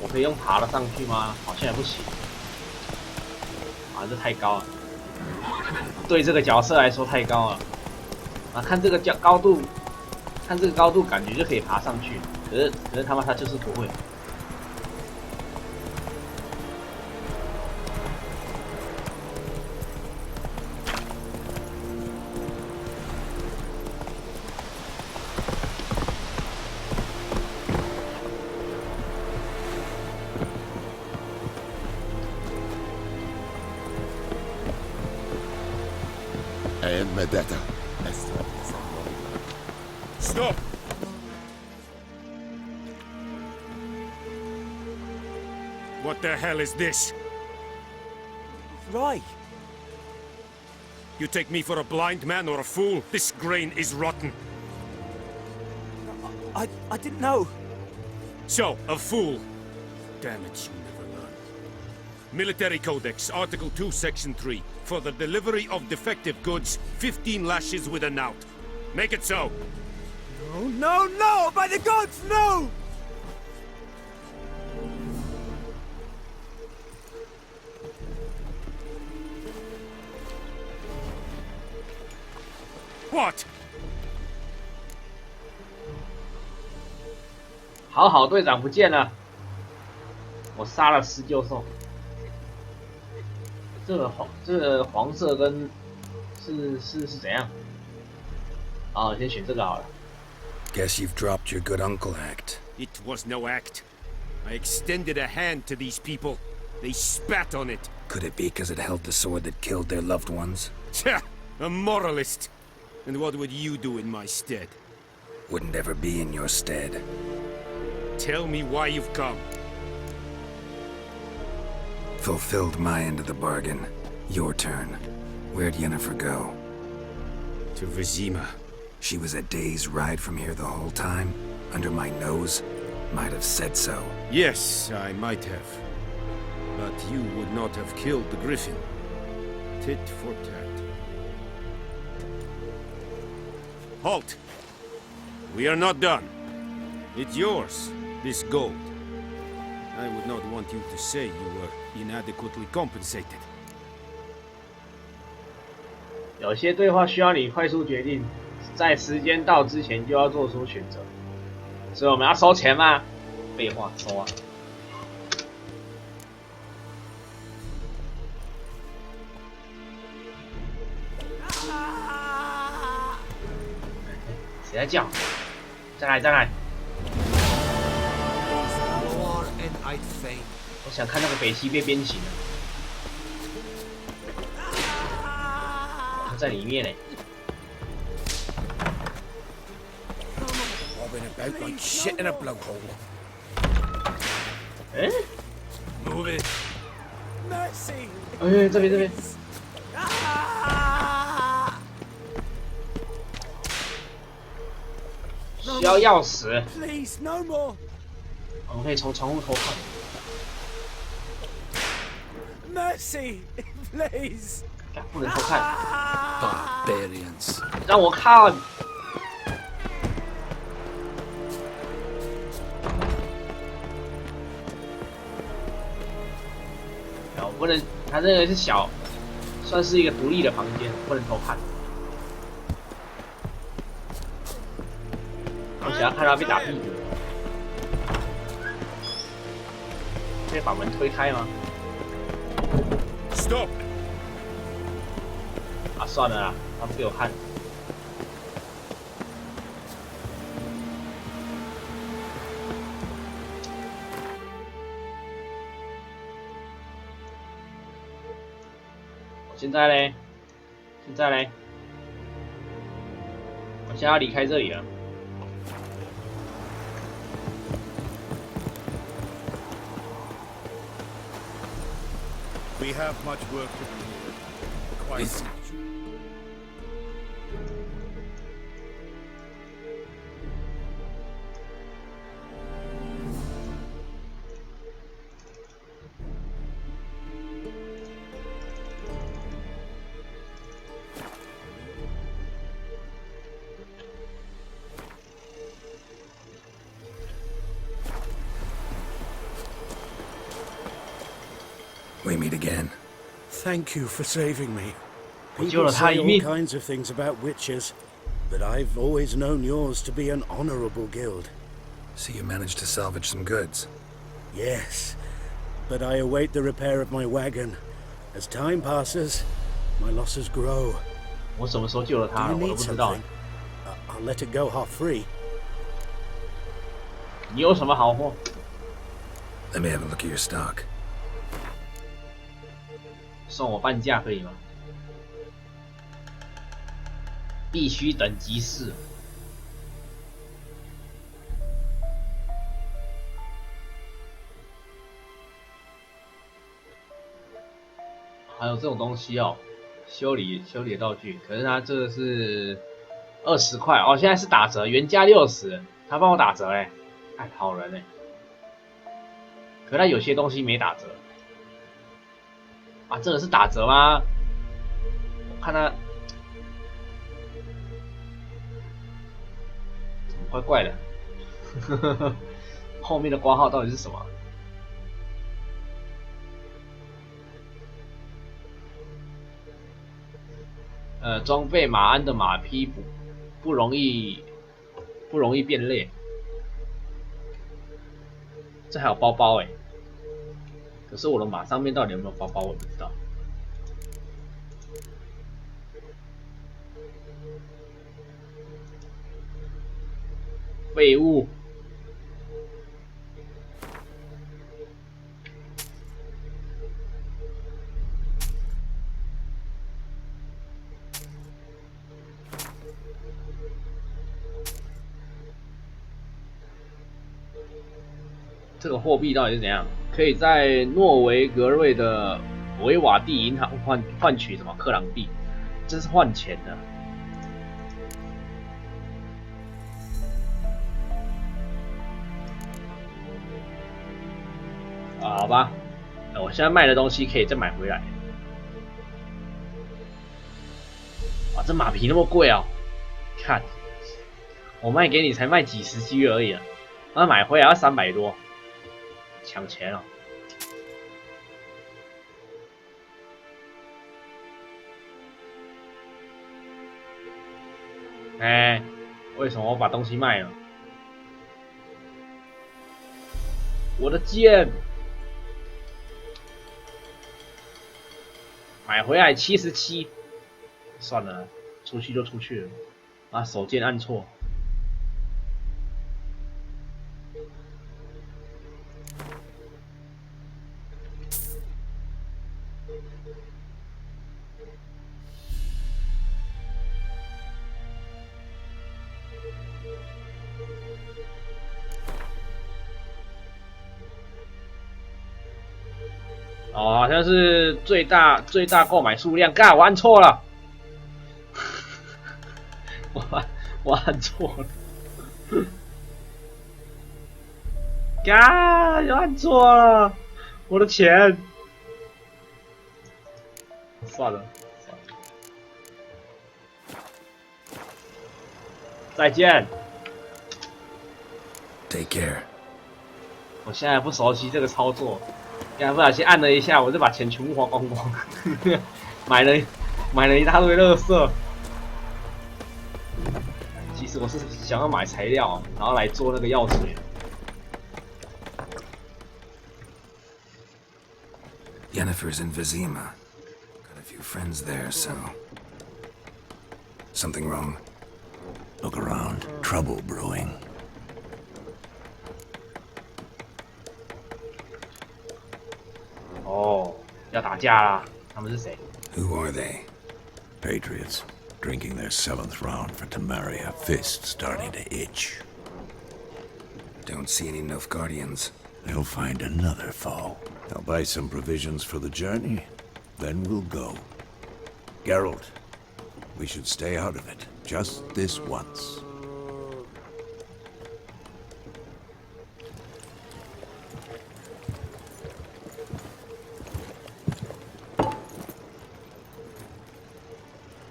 我可以用爬的上去吗？好像也不行。啊，这太高了，对这个角色来说太高了。啊，看这个高度，看这个高度，感觉就可以爬上去。可是他妈他就是不会。Stop! What the hell is this? Right. You take me for a blind man or a fool? This grain is rotten. I didn't know. So, a fool. Damn it, you never learn. Military Codex, Article 2, Section 3. For the delivery of defective goods, 15 lashes with a knout. Make it so. Oh, no, no! By the gods, no! What? 好，队长不见了，我杀了施救兽。这个黄色跟是怎样？啊，先选这个好了。 Guess you've dropped your good uncle act. It was no act. I extended a hand to these people. They spat on it. Could it be because it held the sword that killed their loved ones? Tja, a moralist. And what would you do in my stead? Wouldn't ever be in your stead. Tell me why you've come. Fulfilled my end of the bargain. Your turn. Where'd Yennefer go? To Vizima. She was a day's ride from here the whole time? Under my nose? Might have said so. Yes, I might have. But you would not have killed the griffin. Tit for tat. Halt! We are not done. It's yours, this gold. I would not want you to say you were inadequately compensated. 有些对话需要你快速决定，在时间到之前就要做出选择。所以我们要收钱吗？废话，收啊！谁在叫？再来！我想看那个北西被鞭刑了。他在里面呢。 About like shit in a blowhole. 哎， Move it. Mercy! 哎，这边。需要钥匙。 Please, no more! 我们可以从窗户偷看。 Mercy! Please! 不能偷看。 Barbarians. 让我看。 不能，他这个是小，算是一个独立的房间，不能偷看。我想要看他被打屁股，可以把门推开吗？ Stop! 啊，算了啦，他不给我看。现在嘞，我现在要离开这里了。We have much work to do. Quite. we meet again. Thank you for saving me. 我救了 People 他 say 一 all 命。 kinds of things about witches, but I've always known yours to be an honorable guild. So you managed to salvage some goods. Yes, but I await the repair of my wagon. As time passes, my losses grow. 我什么时候救了 Do 他了？ you 我都 need 不知道 something?。I'll let it go half free. 你有什么好货？ Let me have a look at your stock. 送我半价可以吗？必须等级4。还有这种东西哦，修理的道具，可是它这个是20块哦，现在是打折，原价60，他帮我打折哎，哎，好人哎。可是它有些东西没打折。啊，这个是打折吗？我看它怎么怪怪的？后面的挂号到底是什么？装备马鞍的马匹不容易变累。这还有包包哎。可是我的马上面到底有没有包包，我不知道。废物！这个货币到底是怎样？可以在诺维格瑞的维瓦蒂银行换取什么克朗币？这是换钱的。啊，好吧，我现在卖的东西可以再买回来。哇，这马皮那么贵哦！看，我卖给你才卖几十 G 而已啊，那买回来要300多，抢钱哦！哎，为什么我把东西卖了？我的剑买回来77，算了，出去就出去了。啊，手键按错。哦，好像是最大购买数量，干，我按错了，我按错了，干，又按错了，我的钱，算了，再见。Take care. 我现在不熟悉这个操作。刚才不小心按了一下，我就把钱全部花光光，买了一大堆垃圾。其实我是想要买材料，然后来做那个药水。Yennefer's in Vizima. Got a few friends there, so... Something wrong? Look around. Trouble brewing. 哦，要打架啦！他们是谁 Who are they? Patriots. Drinking their 7th round for Tamaria. Fists starting to itch. Don't see any Nilfgaardians. They'll find another foe. I'll buy some provisions for the journey. Then we'll go. Geralt, we should stay out of it. Just this once.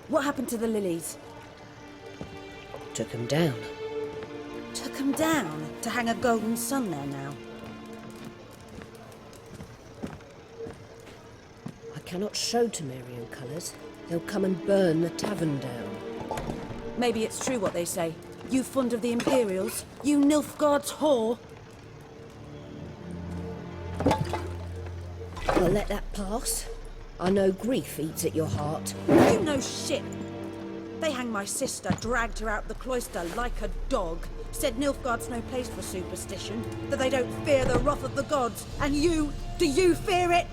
What happened to the lilies? Took him down. Took them down to hang a golden sun there now. cannot show Temerian colours. They'll come and burn the tavern down. Maybe it's true what they say. You fond of the Imperials? You Nilfgaard's whore? I'll let that pass. I know grief eats at your heart. You know shit. They hanged my sister, dragged her out the cloister like a dog. Said Nilfgaard's no place for superstition, that they don't fear the wrath of the gods. And you, do you fear it?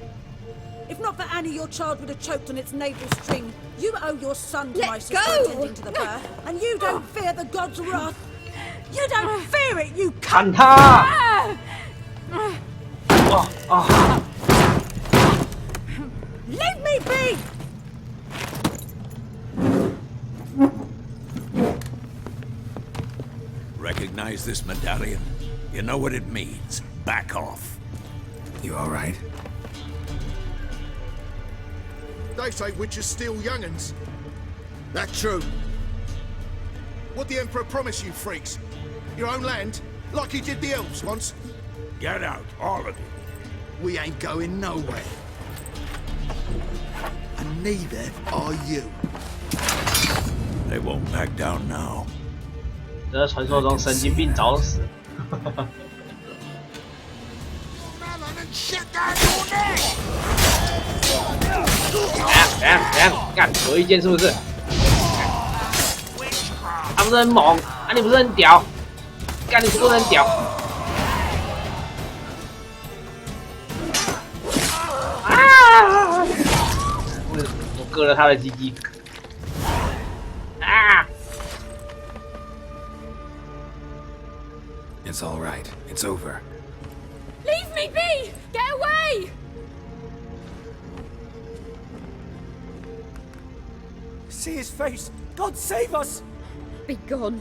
If not for Annie, your child would have choked on its navel string. You owe your son to my sister attending to the birth, and you don't fear the gods' wrath. You don't fear it, you 砍 cunt! 他！哦 Leave me be! Recognize this medallion? You know what it means. Back off. You all right? They say witches steal young'uns. That's true. What the Emperor promised you freaks? Your own land? Like he did the elves once? Get out, all of you. We ain't going nowhere. And neither are you. They won't back down now. 这是传说中神经病找死。怎样？干有意见是不是？他不是很猛啊，你不是很屌？干你是不是很屌？啊！我割了他的鸡鸡。啊！ It's all right. It's over. Leave me be! Get away! See his face! God save us! Be gone,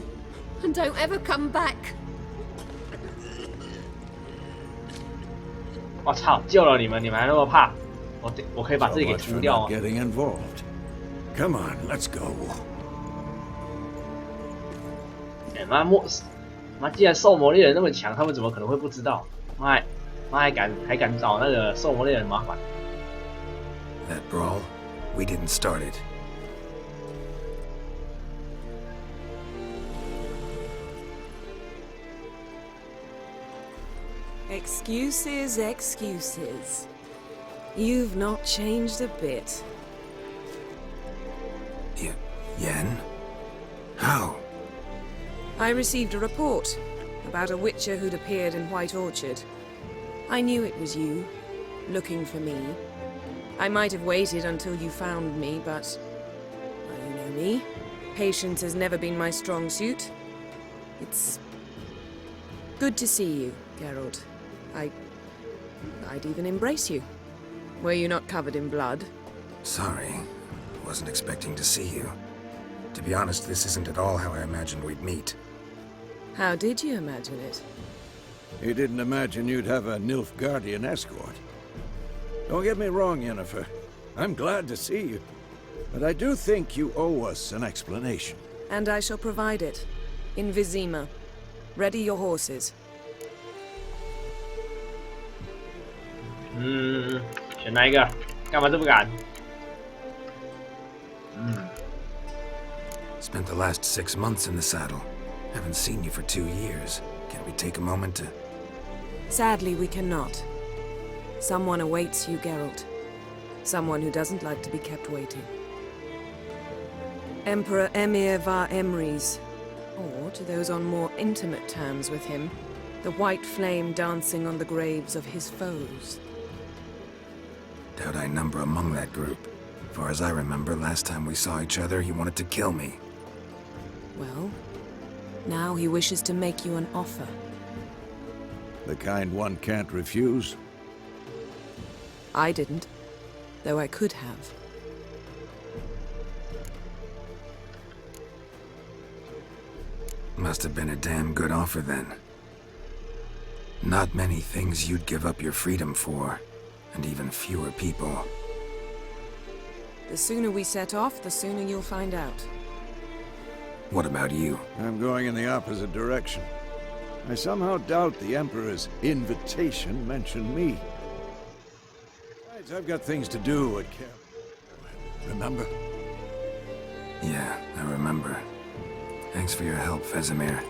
and don't ever come back. 我操！救了你们，你们还那么怕？我可以把自己给涂掉吗？ Getting involved. Come on, let's go. 妈，既然兽魔猎人那么强，他们怎么可能会不知道？妈还敢找那个兽魔猎人麻烦？ That brawl, we didn't start it. Excuses, excuses. You've not changed a bit. Yen? How? I received a report about a witcher who'd appeared in White Orchard. I knew it was you, looking for me. I might have waited until you found me, but... well, you know me. Patience has never been my strong suit. It's... good to see you, Geralt. I'd even embrace you. Were you not covered in blood? Sorry. Wasn't expecting to see you. To be honest, this isn't at all how I imagined we'd meet. How did you imagine it? You didn't imagine you'd have a Nilfgaardian escort. Don't get me wrong, Yennefer. I'm glad to see you. But I do think you owe us an explanation. And I shall provide it. In Vizima. Ready your horses. 选哪一个？干嘛这么赶？Spent the last 6 months in the saddle. Haven't seen you for 2 years. Can't we take a moment to... Sadly, we cannot. Someone awaits you, Geralt. Someone who doesn't like to be kept waiting. Emperor Emir var Emrys. Or, to those on more intimate terms with him, the white flame dancing on the graves of his foes. Doubt I number among that group. Far as I remember, last time we saw each other, he wanted to kill me. Well, now he wishes to make you an offer. The kind one can't refuse? I didn't, though I could have. Must have been a damn good offer then. Not many things you'd give up your freedom for, and even fewer people. The sooner we set off, the sooner you'll find out. What about you? I'm going in the opposite direction. I somehow doubt the Emperor's invitation mentioned me. I've got things to do at camp. Remember? Yeah, I remember. Thanks for your help, Vesemir.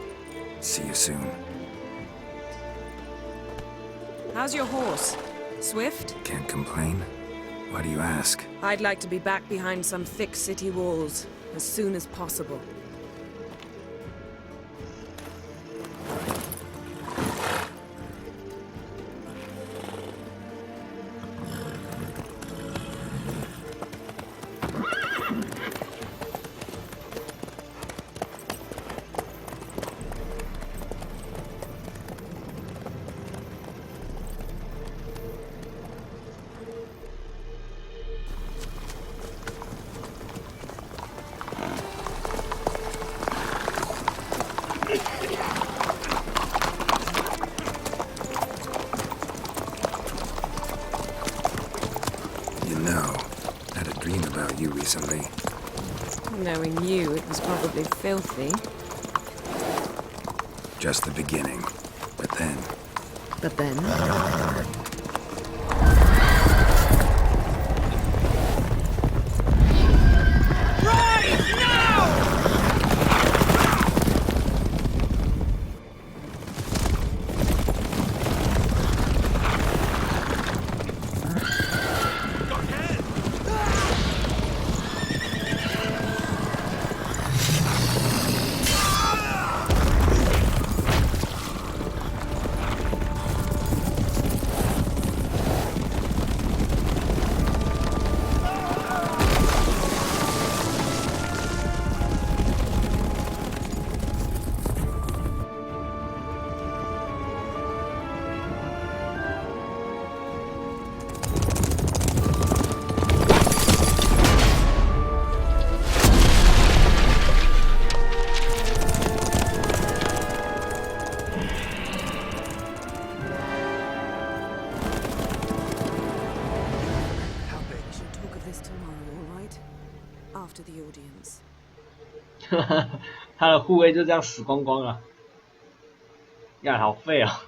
See you soon. How's your horse? Swift? Can't complain. Why do you ask? I'd like to be back behind some thick city walls as soon as possible. You recently. Knowing you, it was probably filthy. Just the beginning. But then... But then? After the audience. 他的护卫就这样死光光了，呀，好废啊！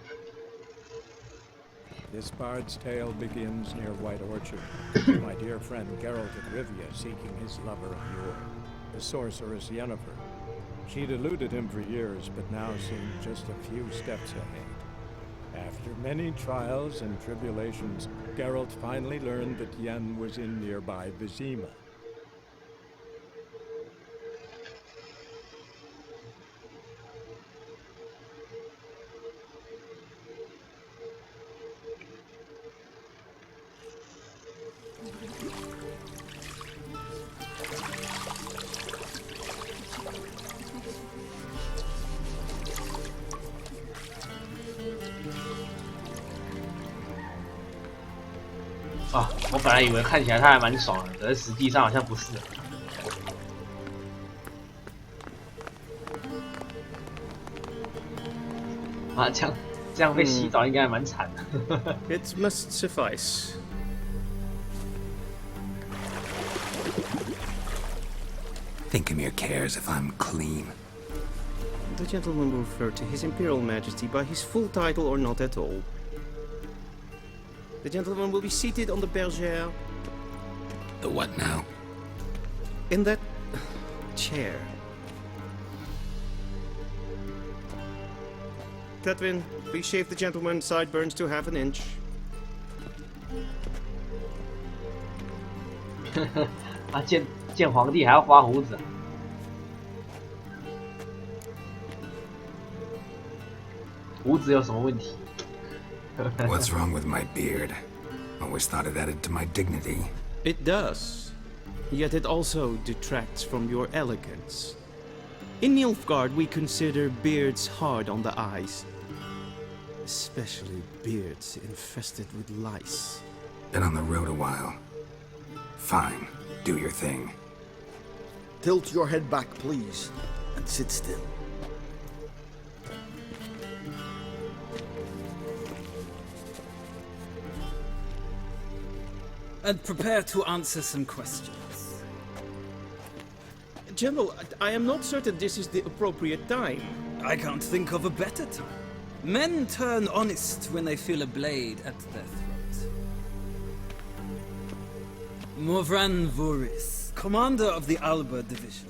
This bard's tale begins near White Orchard. My dear friend Geralt of Rivia seeking his lover of yore, the sorceress Yennefer. She'd eluded him for years, but now seemed just a few steps ahead. After many trials and tribulations, Geralt finally learned that Yen was in nearby Vizima.啊，我本来以为看起来他还蛮爽的，可是实际上好像不是。啊，这样被洗澡应该还蛮惨的。It must suffice. Thinkemere cares if I'm clean. The gentleman will refer to His Imperial Majesty by his full title or not at all. The gentleman will be seated on the bergère. The what now? In that chair. Tedwin, please shave the gentleman's sideburns to half an inch. 啊，见皇帝还要刮胡子。胡子有什么问题？ What's wrong with my beard? Always thought it added to my dignity. It does. Yet it also detracts from your elegance. In Nilfgaard, we consider beards hard on the eyes. Especially beards infested with lice. Been on the road a while. Fine, do your thing. Tilt your head back, please, and sit still. And prepare to answer some questions. General, I am not certain this is the appropriate time. I can't think of a better time. Men turn honest when they feel a blade at their throat. Morvran Voris, commander of the Alba Division.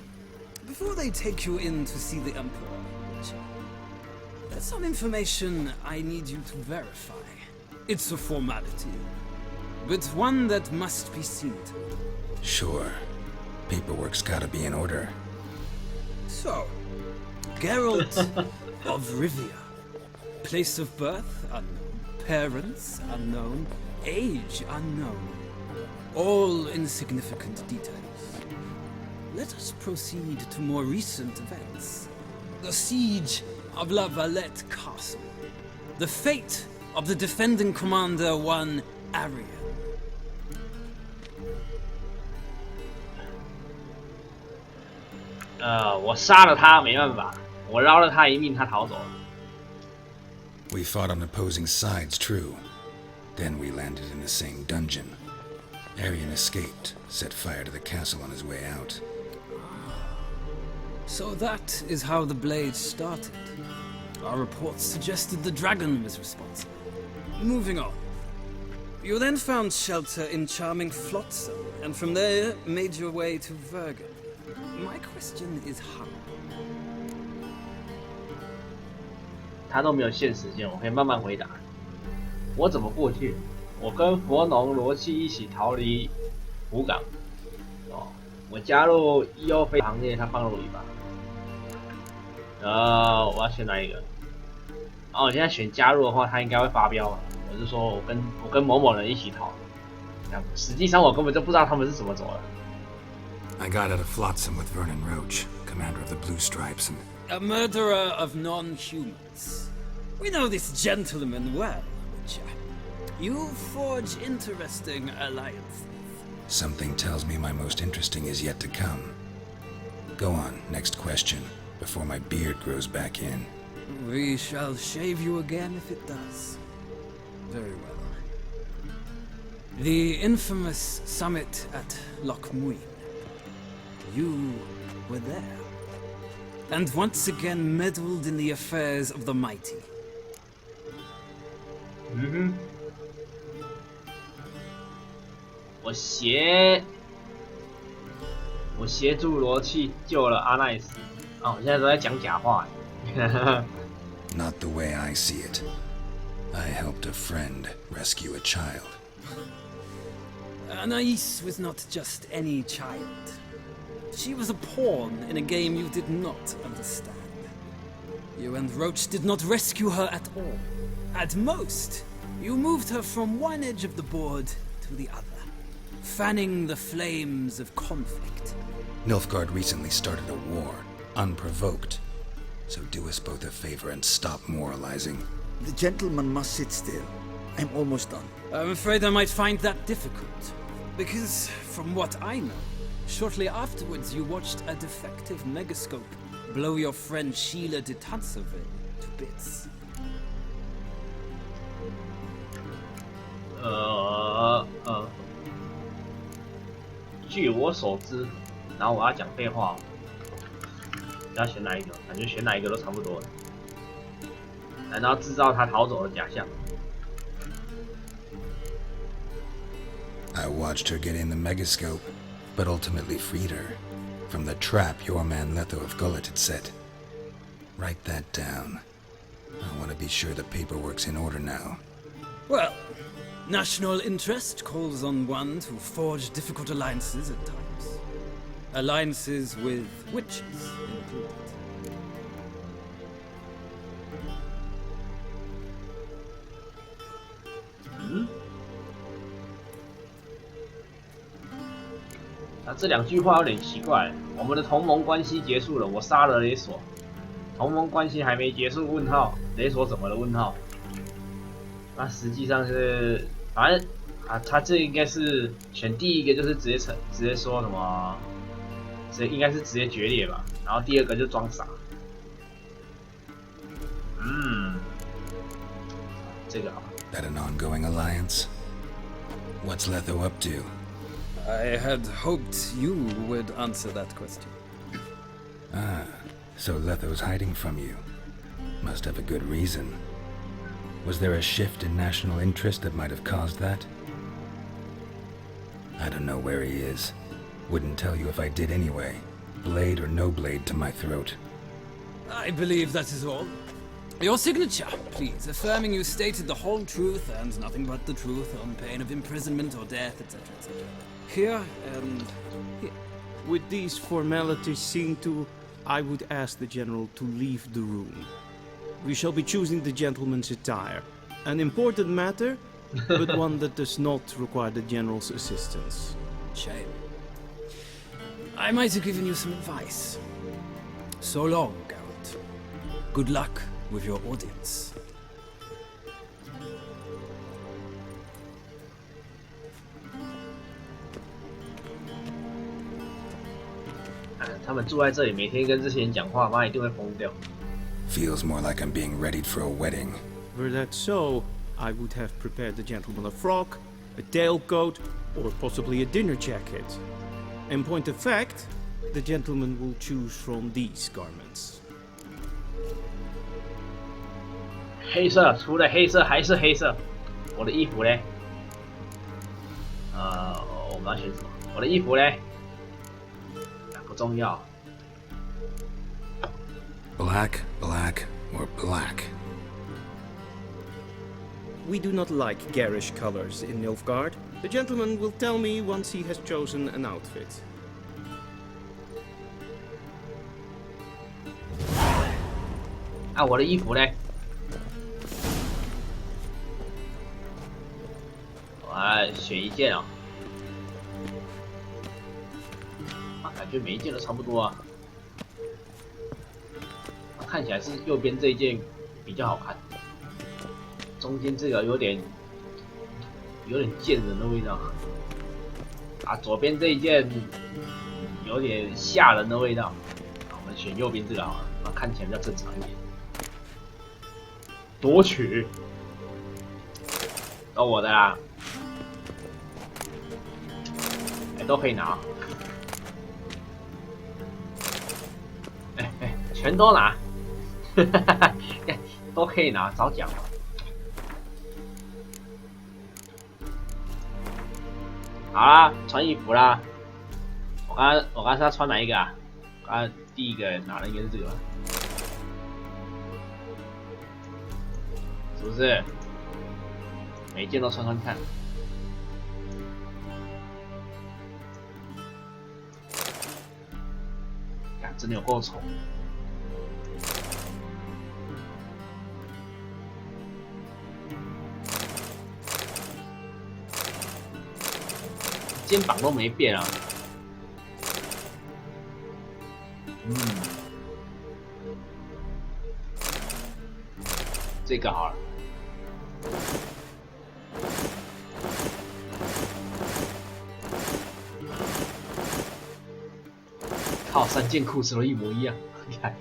Before they take you in to see the Emperor, there's some information I need you to verify. It's a formality, but one that must be seen to. Sure. Paperwork's gotta be in order. So, Geralt of Rivia. Place of birth unknown. Parents unknown. Age unknown. All insignificant details. Let us proceed to more recent events. The siege of La Valette Castle. The fate of the defending commander, one Arian. 我杀了他没办法，我饶了他一命，他逃走了。We fought on opposing sides, true. Then we landed in the same dungeon. Arian escaped, set fire to the castle on his way out. So that is how the blade started. Our reports suggested the dragon was responsible. Moving on. You then found shelter in charming Flotsam, and from there made your way to Vergen. My question is how? 他都没有限时间，我可以慢慢回答。我怎么过去？我跟佛农罗契一起逃离湖港。我加入 EO 飞行列，他放入尾巴。我要选哪一个？我现在选加入的话，他应该会发飙嘛。我就说我跟某某人一起逃，实际上我根本就不知道他们是怎么走的。I got out of Flotsam with Vernon Roach, commander of the Blue Stripes, and... A murderer of non-humans. We know this gentleman well, Witcher. You forge interesting alliances. Something tells me my most interesting is yet to come. Go on, next question, before my beard grows back in. We shall shave you again if it does. Very well. The infamous summit at Loch Muin. You were there. And once again meddled in the affairs of the mighty. Mm-hmm. 我协助罗契救了阿奈斯。我现在都在讲假话。Not the way I see it. I helped a friend rescue a child. Anais was not just any child. She was a pawn in a game you did not understand. You and Roach did not rescue her at all. At most, you moved her from one edge of the board to the other, fanning the flames of conflict. Nilfgaard recently started a war, unprovoked. So do us both a favor and stop moralizing. The gentleman must sit still. I'm almost done. I'm afraid I might find that difficult. Because, from what I know, shortly afterwards you watched a defective megascope blow your friend Sheila de Tanseville to bits. 据我所知，然后我要讲废话，要选哪一个？感觉选哪一个都差不多。难道制造他逃走的假象？ I watched her get in the megascope, but ultimately freed her from the trap your man Letho of Gullet had set. Write that down. I want to be sure the paperwork's in order now. Well, national interest calls on one to forge difficult alliances at times. Alliances with witches included. Hmm? 这两句话有点奇怪。我们的同盟关系结束了，我杀了雷索。同盟关系还没结束？问号，雷索怎么了？问号。那实际上是，反正他这应该是选第一个，就是直接说什么，应该是直接决裂吧。然后第二个就装傻。这个好。That an ongoing alliance? What's Letho up to? I had hoped you would answer that question. Ah, so Letho's hiding from you. Must have a good reason. Was there a shift in national interest that might have caused that? I don't know where he is. Wouldn't tell you if I did anyway. Blade or no blade to my throat. I believe that is all. Your signature, please, affirming you stated the whole truth and nothing but the truth on pain of imprisonment or death, etc., etc. Here and here. With these formalities seen to, I would ask the General to leave the room. We shall be choosing the gentleman's attire. An important matter, but one that does not require the General's assistance. Shame. I might have given you some advice. So long, Geralt. Good luck with your audience. 他们住在这里，每天跟这些人讲话，妈一定会疯掉。Feels more like I'm being readied for a wedding. Were that so, I would have prepared the gentleman a frock, a tailcoat, or possibly a dinner jacket. In point of fact, the gentleman will choose from these garments. 黑色，除了黑色还是黑色。我的衣服嘞？我们要选什么？我的衣服嘞？不重要。Black, black, or black? We do not like garish colors in Nilfgaard. The gentleman will tell me once he has chosen an outfit. 啊，我的衣服嘞？我来选一件啊。感觉每一件都差不多啊。看起来是右边这一件比较好看，中间这个有点贱人的味道，啊，左边这一件有点吓人的味道，我们选右边这个好了，看起来比较正常一点。夺取，到我的啦，都可以拿。全都拿，都可以拿，早讲了。好啦，穿衣服啦。我刚刚是要穿哪一个啊？刚刚第一个拿的应该是这个吧，是不是？每一件都穿穿看。真的有够丑。肩膀都没变啊。这个好了。靠，三件裤子都一模一样，你看。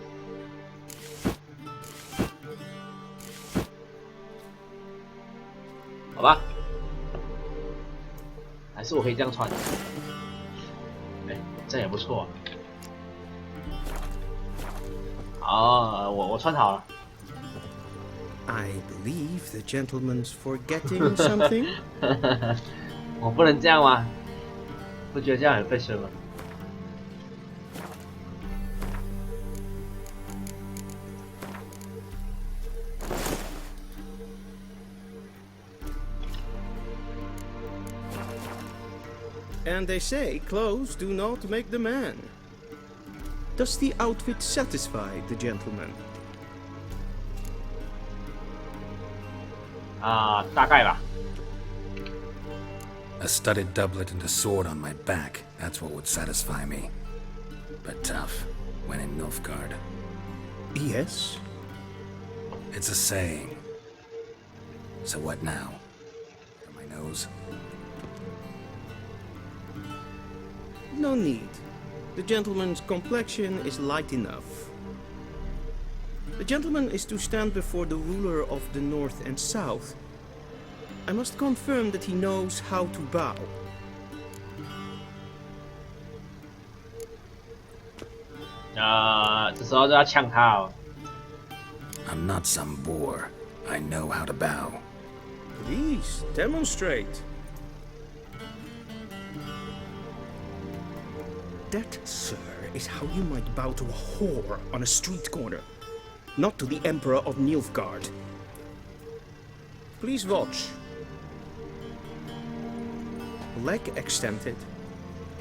好吧，还是我可以这样穿。这样也不错。好，我穿好了。I believe the gentleman's forgetting something. 我不能这样吗？不觉得这样很费事吗？ And they say clothes do not make the man. Does the outfit satisfy the gentleman? 大概吧。 A studded doublet and a sword on my back, that's what would satisfy me. But tough, when in Nilfgaard. Yes? It's a saying. So what now? For my nose? No need. The gentleman's complexion is light enough. The gentleman is to stand before the ruler of the North and South. I must confirm that he knows how to bow. I'm not some boor. I know how to bow. Please, demonstrate. That, sir, is how you might bow to a whore on a street corner, not to the Emperor of Nilfgaard. Please watch. Leg extended,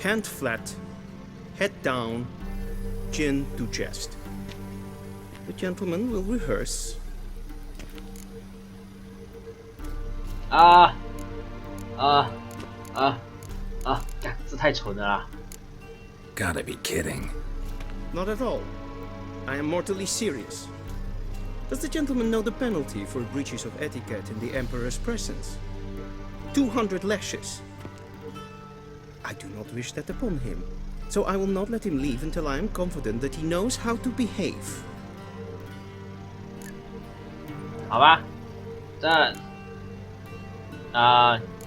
hand flat, head down, chin to chest. The gentleman will rehearse. 这太蠢了啦 Gotta be kidding. Not at all. I am mortally serious. Does the gentleman know the penalty for breaches of etiquette in the Emperor's presence? 200 lashes. I do not wish that upon him, so I will not let him leave until I am confident that he knows how to behave. 好吧，这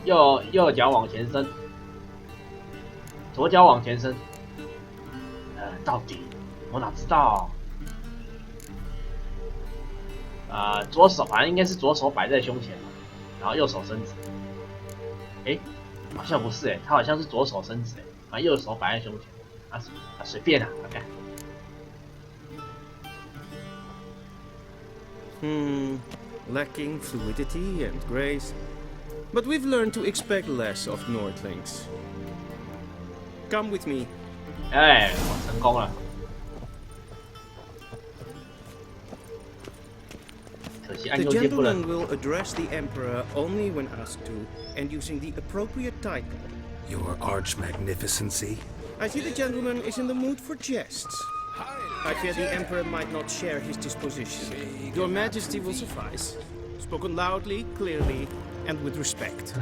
右脚往前伸，左脚往前伸。到底我哪知道？左手反正应该是左手摆在胸前，然后右手伸直。好像不是他好像是左手伸直然后右手摆在胸前。随便OK。Lacking fluidity and grace, but we've learned to expect less of Nordlings. Come with me. 我成功了。可惜按 The 右键不 gentleman 能。 will address the Emperor only when asked to, and using the appropriate title. Your Arch Magnificency? I see the gentleman is in the mood for jests. I fear the Emperor might not share his disposition. Your Majesty will suffice. Spoken loudly, clearly, and with respect.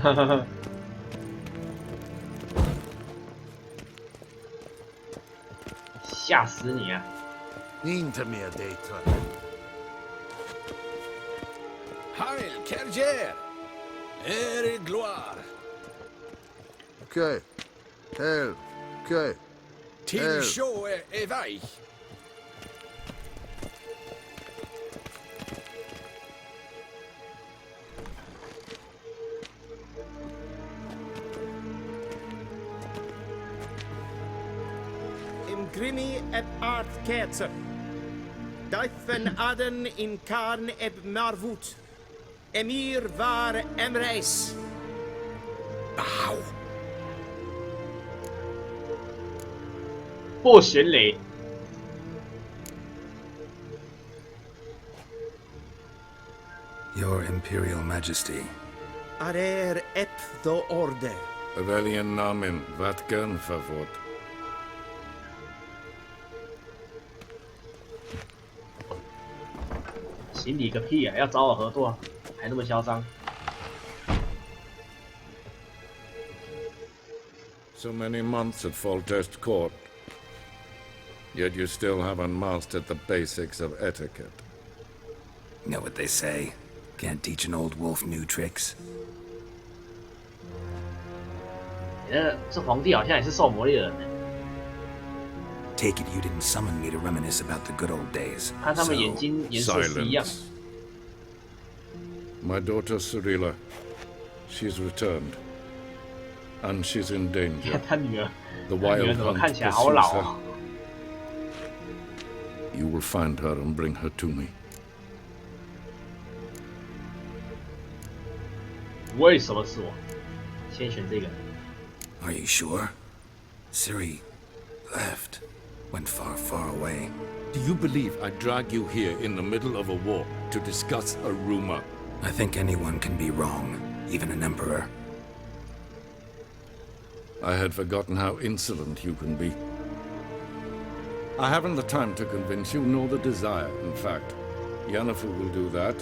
吓死你啊 Inte mer dejter. Heil, Kerger! Er gloire! Okay. Hell. Okay. Till sjå är väg. Grimi et art ketzer. Daifen aden in karn eb marvut. Emir var emreis. Bow. 不巡礼。Your Imperial Majesty. Arer ep do orde. Väljen namen, vatkan favort. 行礼个屁要找我合作，还那么嚣张。 So many months at Foltest Court, yet you still haven't mastered the basics of etiquette. Know what they say? Can't teach an old wolf new tricks. 这皇帝好像也是受磨练人。 Take it you didn't summon me to reminisce about the good old days. 看他们眼睛颜色是一样。 My daughter Cyrilla, she's returned, and she's in danger. 他女儿， The 他女儿 wild 怎么 hunt 看起来好老 pursues 啊？ her. You will find her and bring her to me. 为什么是我？先选这个。 Are you sure? Ciri left. Went far, far away. Do you believe I drag you here in the middle of a war to discuss a rumor? I think anyone can be wrong, even an emperor. I had forgotten how insolent you can be. I haven't the time to convince you, nor the desire, in fact. Yennefer will do that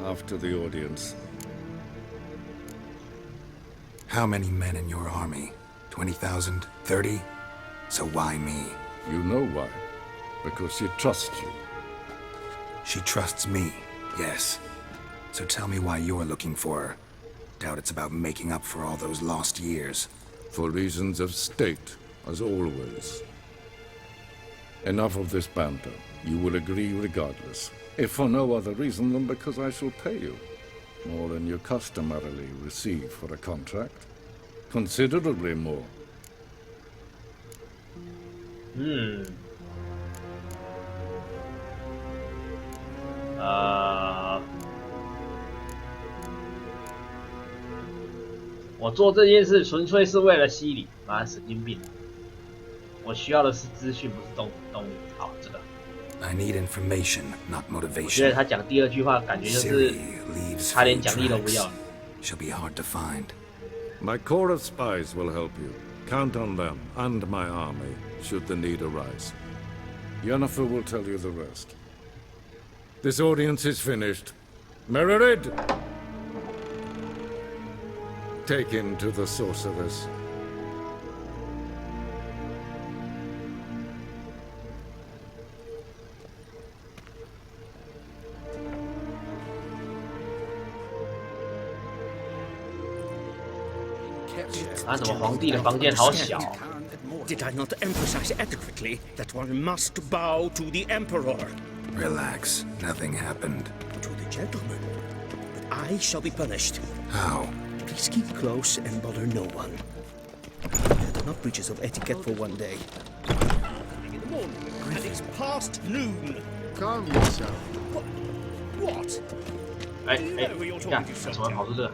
after the audience. How many men in your army? 20,000? 30? So why me? You know why. Because she trusts you. She trusts me, yes. So tell me why you're looking for her. Doubt it's about making up for all those lost years. For reasons of state, as always. Enough of this banter. You will agree regardless. If for no other reason than because I shall pay you. More than you customarily receive for a contract. Considerably more. 嗯，我做这件事纯粹是为了吸礼，妈神经病！我需要的是资讯，不是动力。好，这个。I need information, not 我觉 motivation. 得他讲第二句话，感觉就是他连奖励都不要。 She'll be hard to find. My corps of spies will help you. Count on them and my army, should the need arise. Yennefer will tell you the rest. This audience is finished. Mererid! Take him to the sorceress. Did I not emphasize adequately that one must bow to the Emperor? Relax. Nothing happened. To the gentleman. But I shall be punished. How? Please keep close and bother no one. There are enough breaches of etiquette for one day. In the morning, and it's past noon. Calm yourself. What? Hey,看怎么跑出这？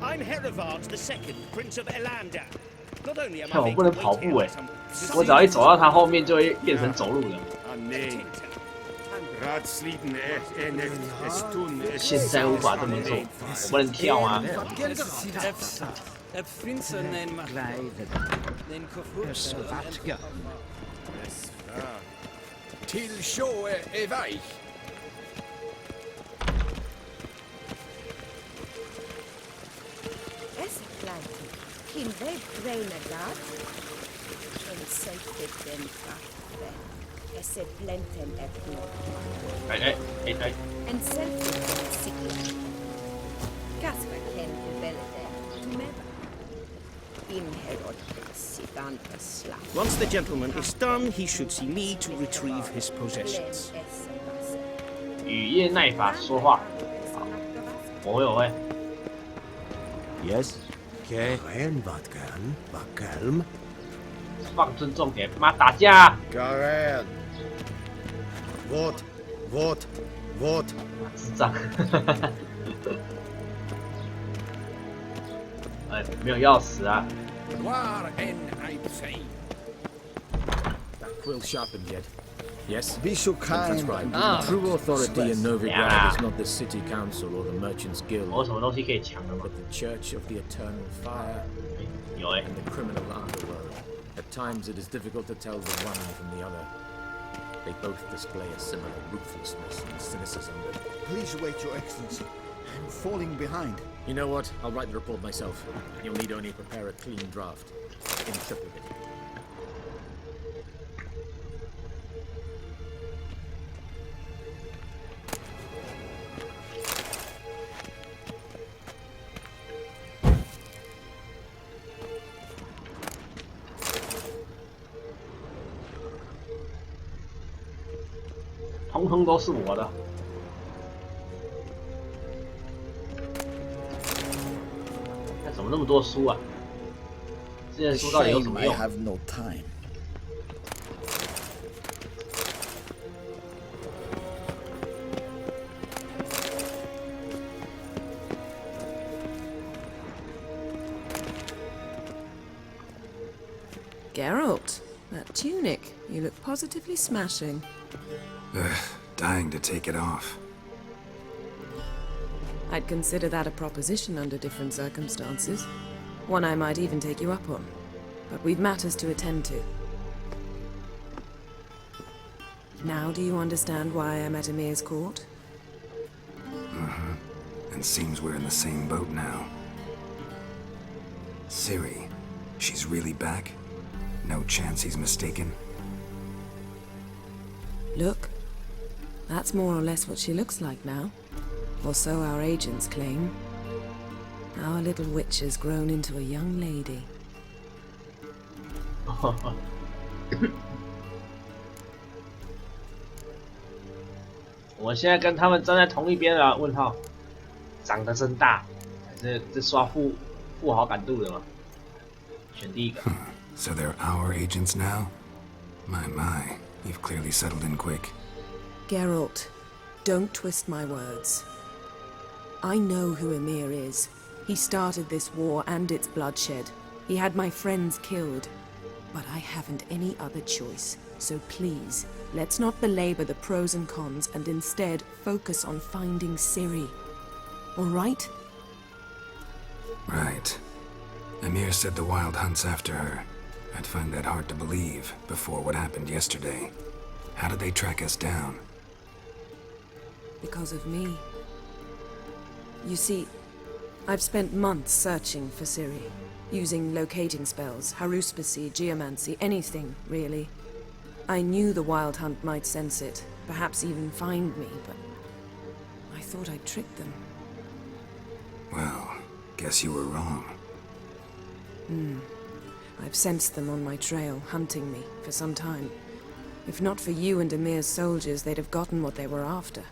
I'm Herivard II, Prince of Elander. Not only am 看 I 我不能跑步哎，我只要一走到他后面就会变成走路的。现在无法这么做，我不能跳啊。 Till sjø er vei. Kim ved Greinagat. En selfie den kaffe. Esse blenten etno. Hey. En selfie den sikla. Kasper ken belete. Meva. In herod sidan slap. Once the gentleman is done, he should see me to retrieve his possessions. 语言耐法说话，好，我会。 Yes. Okay. Vakelm. 放尊重点，妈打架！ Garen. What? 智障！哎，没有钥匙啊！ That quill sharpened yet? Yes? Be so kind. That's right. True authority in Novigrad is not the city council or the merchants guild, 我有什么东西可以抢的吗？ but the Church of the Eternal Fire 有哎， and the criminal underworld. At times it is difficult to tell the one from the other. They both display a similar ruthlessness and cynicism, but... Please wait, Your Excellency. I'm falling behind. You know what? I'll write the report myself. You'll need only prepare a clean draft. In triplicate. 通通都是我的。看怎么那么多书啊？这些书到底有什么用？ I have no time. Geralt, that tunic. You look positively smashing. Dying to take it off. I'd consider that a proposition under different circumstances. One I might even take you up on. But we've matters to attend to. Now do you understand why I'm at Emir's court? And seems we're in the same boat now. Ciri, she's really back? No chance he's mistaken? Look. That's more or less what she looks like now. Or so our agents claim. Our little witch has grown into a young lady. 我现在跟他们站在同一边了。问号，长得真大，这刷富好感度的嘛？选第一个。So they're our agents now? My, you've clearly settled in quick. Geralt, don't twist my words. I know who Emir is. He started this war and its bloodshed. He had my friends killed. But I haven't any other choice. So please, let's not belabor the pros and cons and instead focus on finding Ciri. All right? Right. Emir said the Wild Hunt's after her. I'd find that hard to believe before what happened yesterday. How did they track us down? Because of me. You see, I've spent months searching for Ciri, using locating spells, haruspicy, geomancy, anything, really. I knew the Wild Hunt might sense it, perhaps even find me, but I thought I'd tricked them. Well, guess you were wrong. I've sensed them on my trail, hunting me, for some time. If not for you and Emir's soldiers, they'd have gotten what they were after.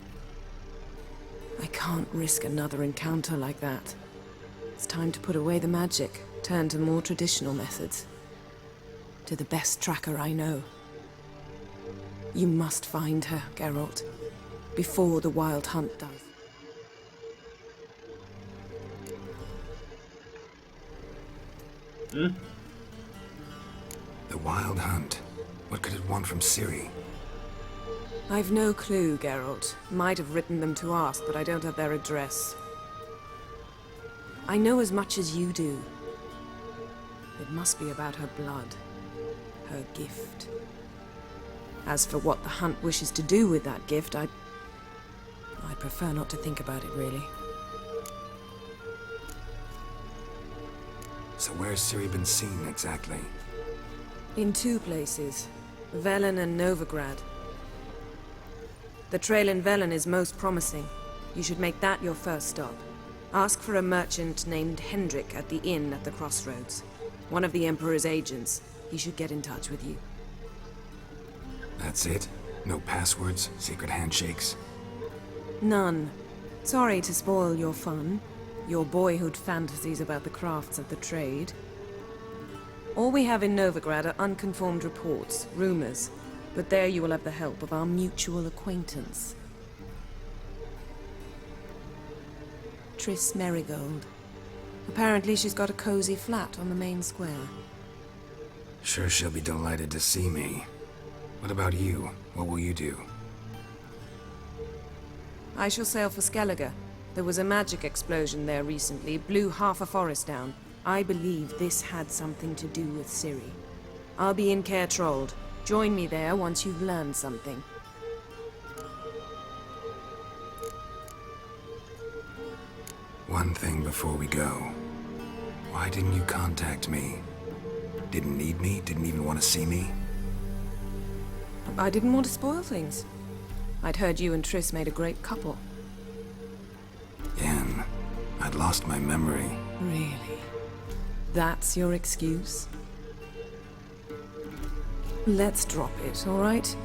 I can't risk another encounter like that. It's time to put away the magic, turn to more traditional methods. To the best tracker I know. You must find her, Geralt, before the Wild Hunt does. The Wild Hunt. What could it want from Ciri? I've no clue, Geralt. Might have written them to ask, but I don't have their address. I know as much as you do. It must be about her blood. Her gift. As for what the Hunt wishes to do with that gift, I prefer not to think about it, really. So where's Ciri been seen, exactly? In two places. Velen and Novigrad. The trail in Velen is most promising. You should make that your first stop. Ask for a merchant named Hendrik at the inn at the crossroads. One of the Emperor's agents. He should get in touch with you. That's it? No passwords, secret handshakes? None. Sorry to spoil your fun. Your boyhood fantasies about the crafts of the trade. All we have in Novigrad are unconfirmed reports, rumors. But there you will have the help of our mutual acquaintance. Triss Merigold. Apparently she's got a cozy flat on the main square. Sure she'll be delighted to see me. What about you? What will you do? I shall sail for Skellige. There was a magic explosion there recently, blew half a forest down. I believe this had something to do with Ciri. I'll be in Caer Trold. Join me there once you've learned something. One thing before we go. Why didn't you contact me? Didn't need me? Didn't even want to see me? I didn't want to spoil things. I'd heard you and Triss made a great couple. Yen, I'd lost my memory. Really? That's your excuse? Let's drop it, all right?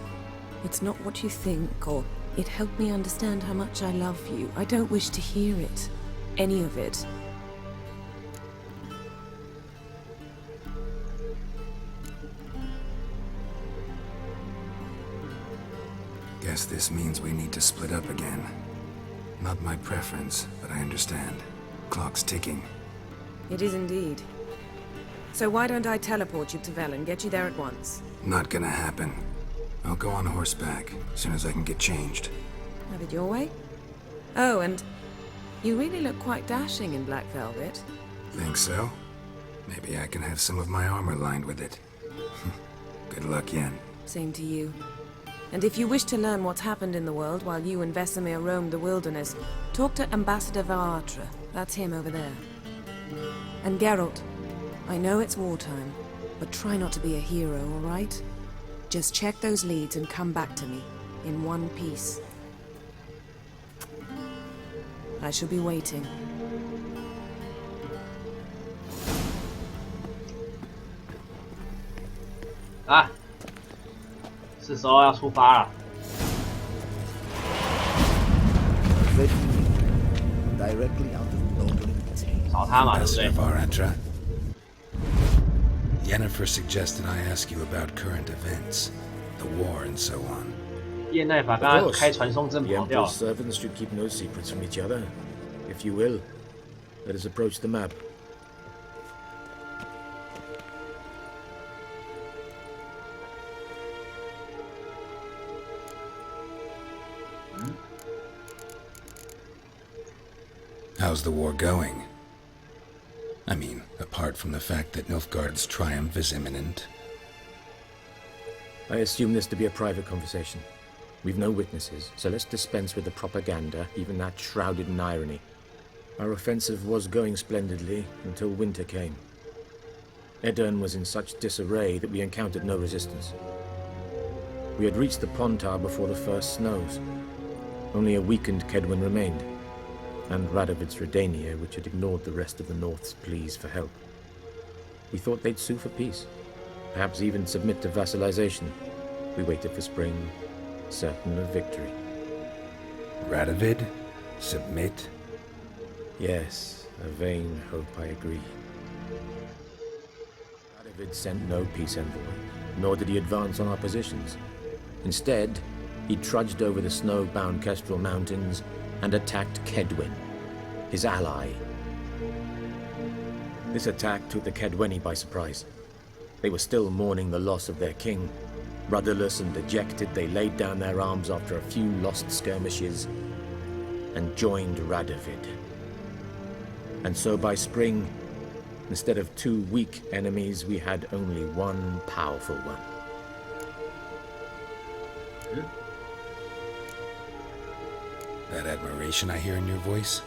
It's not what you think, or it helped me understand how much I love you. I don't wish to hear it. Any of it. Guess this means we need to split up again. Not my preference, but I understand. Clock's ticking. It is indeed. So why don't I teleport you to Velen, get you there at once? Not gonna happen. I'll go on horseback, as soon as I can get changed. Have it your way? Oh, and you really look quite dashing in black velvet. Think so? Maybe I can have some of my armor lined with it. Good luck, Yen. Same to you. And if you wish to learn what's happened in the world while you and Vesemir roamed the wilderness, talk to Ambassador Varatra. That's him over there. And Geralt, I know it's wartime, but try not to be a hero, all right? Just check those leads and come back to me, in one piece. I shall be waiting. Ah! 是时候要出发了。Directly out of Noble. 找他嘛，对不对？ Yennefer suggested I ask you about current events, the war and so on. 叶奈法刚刚开传送阵 The 跑掉 Emperor's servants should keep no secrets from each other. If you will, let us approach the map. How's the war going? I mean, apart from the fact that Nilfgaard's triumph is imminent. I assume this to be a private conversation. We've no witnesses, so let's dispense with the propaganda, even that shrouded in irony. Our offensive was going splendidly until winter came. Edirn was in such disarray that we encountered no resistance. We had reached the Pontar before the first snows. Only a weakened Kedwin remained, and Radovid's Redania, which had ignored the rest of the North's pleas for help. We thought they'd sue for peace, perhaps even submit to vassalization. We waited for spring, certain of victory. Radovid? Submit? Yes, a vain hope, I agree. Radovid sent no peace envoy, nor did he advance on our positions. Instead, he trudged over the snow-bound Kestrel Mountains and attacked Kedwin, his ally. This attack took the Kedweni by surprise. They were still mourning the loss of their king. Rudderless and dejected, they laid down their arms after a few lost skirmishes and joined Radovid. And so by spring, instead of 2 weak enemies, we had only one powerful one. That admiration I hear in your voice?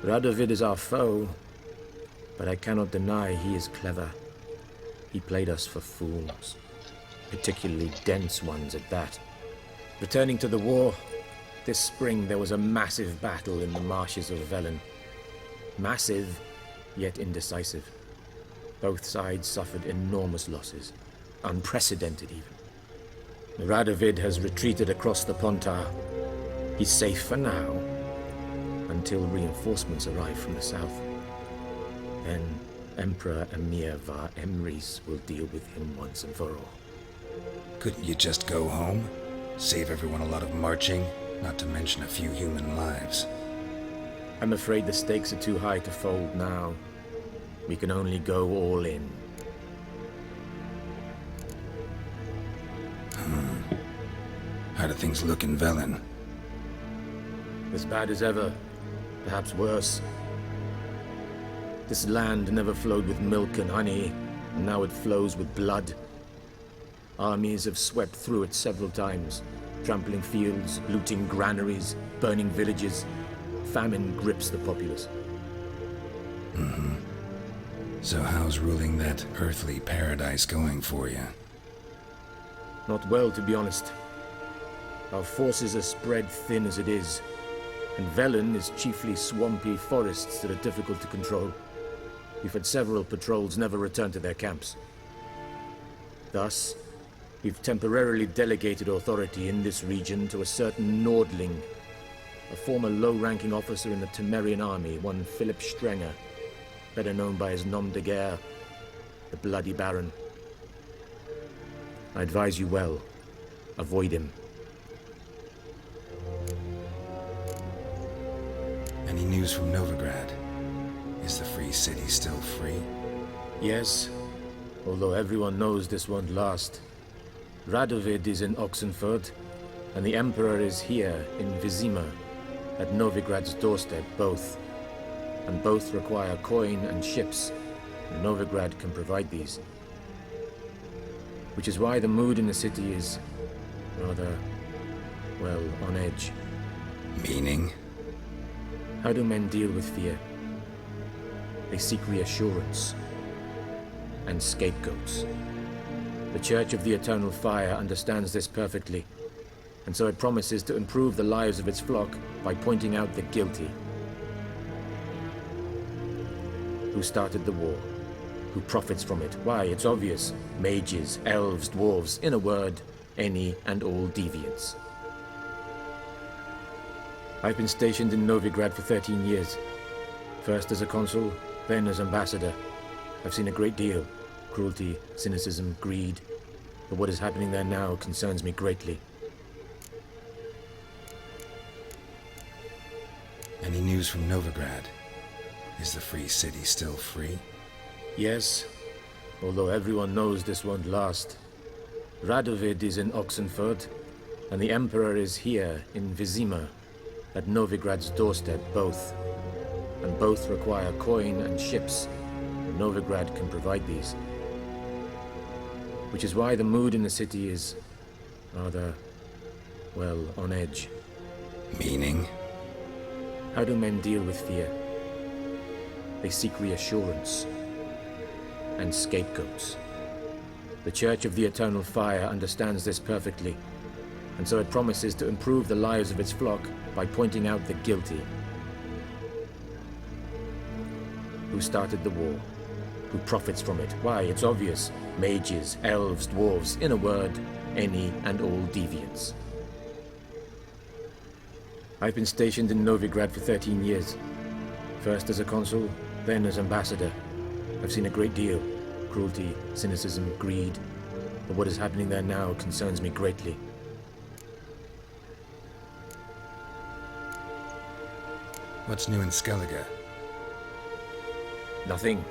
Radovid is our foe, but I cannot deny he is clever. He played us for fools, particularly dense ones at that. Returning to the war, this spring there was a massive battle in the marshes of Velen. Massive, yet indecisive. Both sides suffered enormous losses, unprecedented even. Radovid has retreated across the Pontar. He's safe for now, until reinforcements arrive from the south. Then Emperor Emir var Emrys will deal with him once and for all. Couldn't you just go home? Save everyone a lot of marching, not to mention a few human lives. I'm afraid the stakes are too high to fold now. We can only go all in. How do things look in Velen? As bad as ever, perhaps worse. This land never flowed with milk and honey, and now it flows with blood. Armies have swept through it several times, trampling fields, looting granaries, burning villages. Famine grips the populace. So how's ruling that earthly paradise going for you? Not well, to be honest. Our forces are spread thin as it is, and Velen is chiefly swampy forests that are difficult to control. We've had several patrols never return to their camps. Thus, we've temporarily delegated authority in this region to a certain Nordling, a former low-ranking officer in the Temerian army, one Philip Strenger, better known by his nom de guerre, the Bloody Baron. I advise you well. Avoid him. Any news from Novigrad? Is the free city still free? Yes, although everyone knows this won't last. Radovid is in Oxenford, and the Emperor is here in Vizima, at Novigrad's doorstep, both. And both require coin and ships, and Novigrad can provide these. Which is why the mood in the city is rather, well, on edge. Meaning? How do men deal with fear? They seek reassurance and scapegoats. The Church of the Eternal Fire understands this perfectly, and so it promises to improve the lives of its flock by pointing out the guilty. Who started the war? Who profits from it? Why, it's obvious. Mages, elves, dwarves, in a word, any and all deviants. I've been stationed in Novigrad for 13 years. First as a consul, then as ambassador. I've seen a great deal. cruelty, cynicism, greed. But what is happening there now concerns me greatly. Any news from Novigrad? Is the free city still free? Yes, although everyone knows this won't last. Radovid is in Oxenford, and the Emperor is here in Vizima, at Novigrad's doorstep both. And both require coin and ships. Novigrad can provide these. Which is why the mood in the city is rather, well, on edge. Meaning? How do men deal with fear? They seek reassurance and scapegoats. The Church of the Eternal Fire understands this perfectly, and so it promises to improve the lives of its flock by pointing out the guilty. Who started the war? Who profits from it? Why, it's obvious. Mages, elves, dwarves, in a word, any and all deviants. I've been stationed in Novigrad for 13 years. First as a consul, then as ambassador. I've seen a great deal. Cruelty, cynicism, greed. But what is happening there now concerns me greatly. What's new in Skellige? Nothing.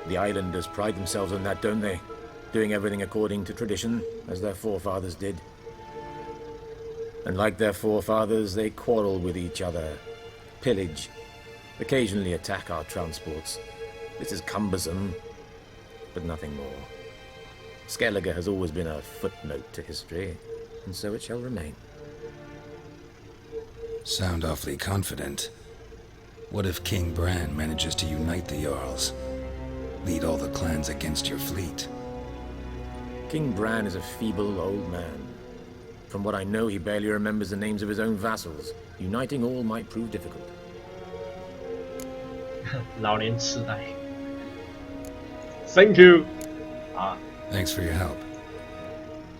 The islanders pride themselves on that, don't they? Doing everything according to tradition, as their forefathers did. And like their forefathers, they quarrel with each other, pillage, occasionally attack our transports. This is cumbersome, but nothing more. Skellige has always been a footnote to history, and so it shall remain. Sound awfully confident. What if King Bran manages to unite the Jarls? Lead all the clans against your fleet? King Bran is a feeble old man. From what I know, he barely remembers the names of his own vassals. Uniting all might prove difficult. 老年痴呆。Thank you。啊。Thanks for your help.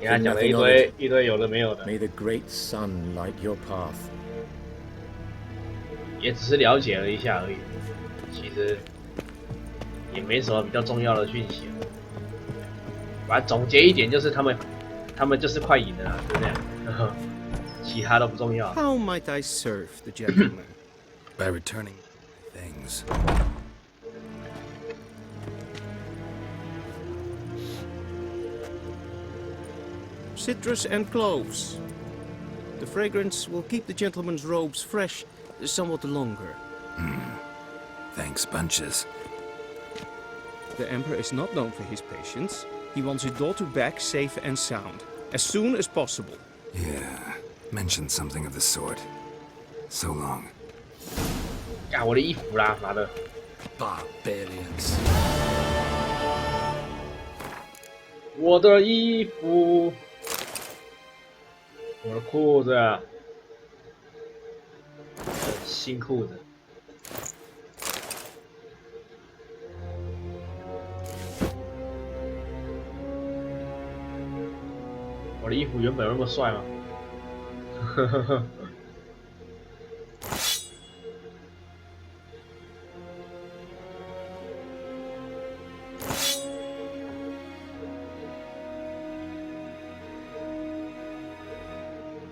你还讲了一堆有的没有的。May the great sun light your path. 也只是了解了一下而已，其实也没什么比较重要的讯息。把它总结一点，就是他们就是快赢了啦，就这样，其他都不重要。How might I serve the gentleman? By returning things. Citrus and cloves. The fragrance will keep the gentleman's robes fresh somewhat longer. Thanks, bunches. The Emperor is not known for his patience. He wants his daughter back safe and sound, as soon as possible. Yeah, mentioned something of the sort. So long. 呀，我的衣服啦，妈的 Barbarians. 我的衣服，我的裤子，新裤子。我的衣服原本有那么帅吗？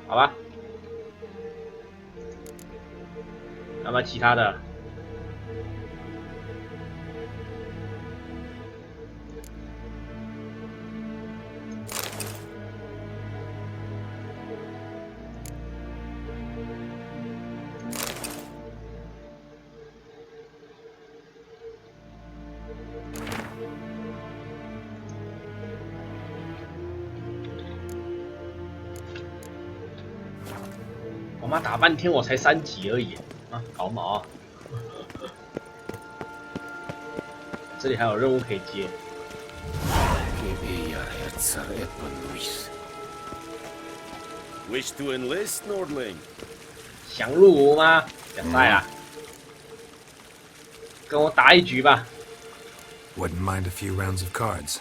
好吧，那么其他的。我妈打半天我才3级而已啊，搞毛啊！这里还有任务可以接。Wish to enlist, Nordling? 想入伍吗？别晒啦，跟我打一局吧。Wouldn't mind a few rounds of cards.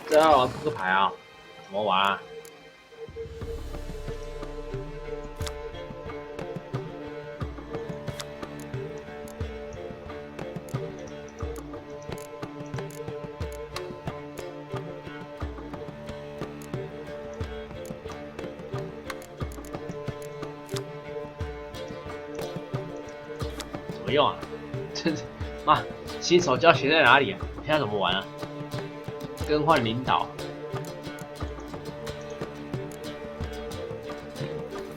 这要玩扑克牌啊？怎么玩啊？么用啊？真是妈，新手教学在哪里啊？我现在怎么玩啊？更换领导，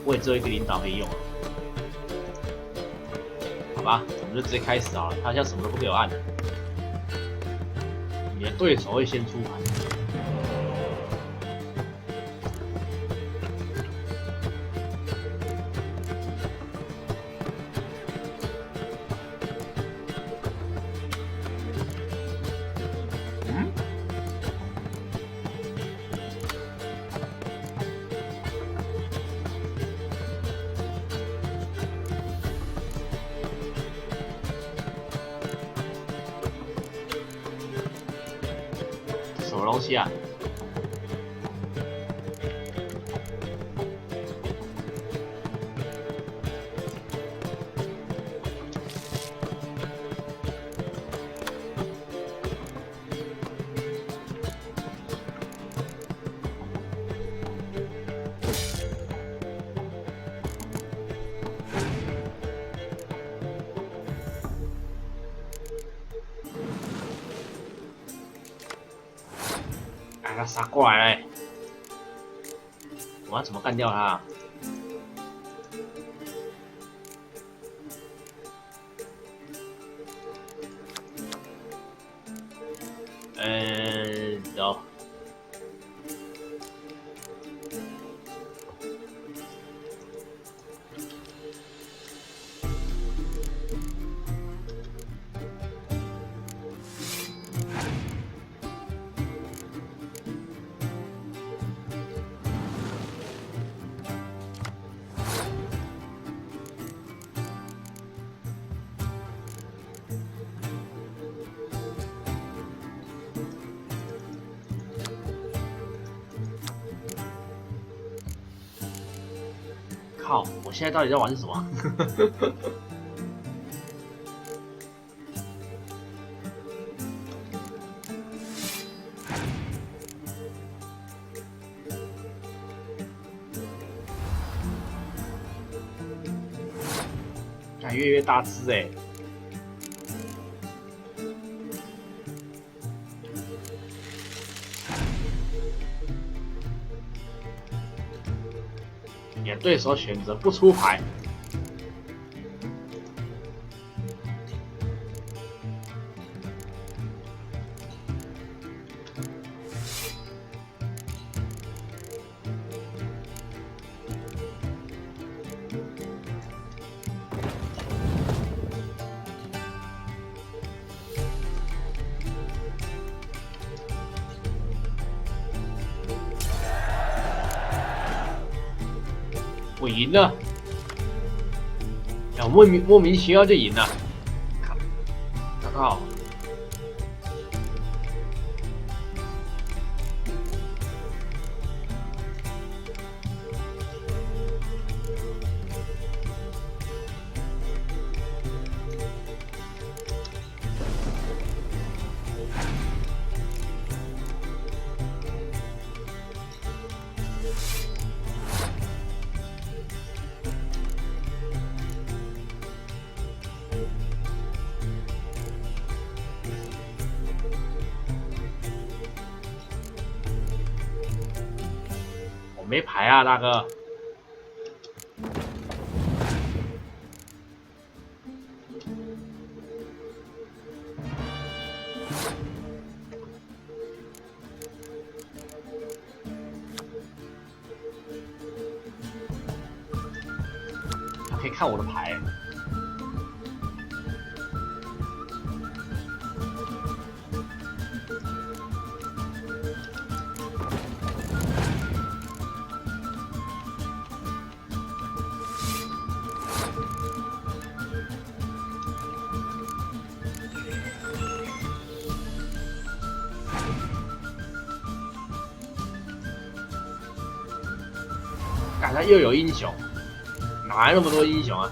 我也只有一个领导可以用啊。好吧，我们就直接开始好了。他好像什么都不给我按的。你的对手会先出牌。什么东西啊？他杀过来了，我要怎么干掉他？有。靠！我现在到底在玩什么？越来越大只哎！你的对手选择不出牌。我赢了，我莫名其妙就赢了，靠！我没牌啊，大哥。他可以看我的牌。他又有英雄，哪来那么多英雄啊？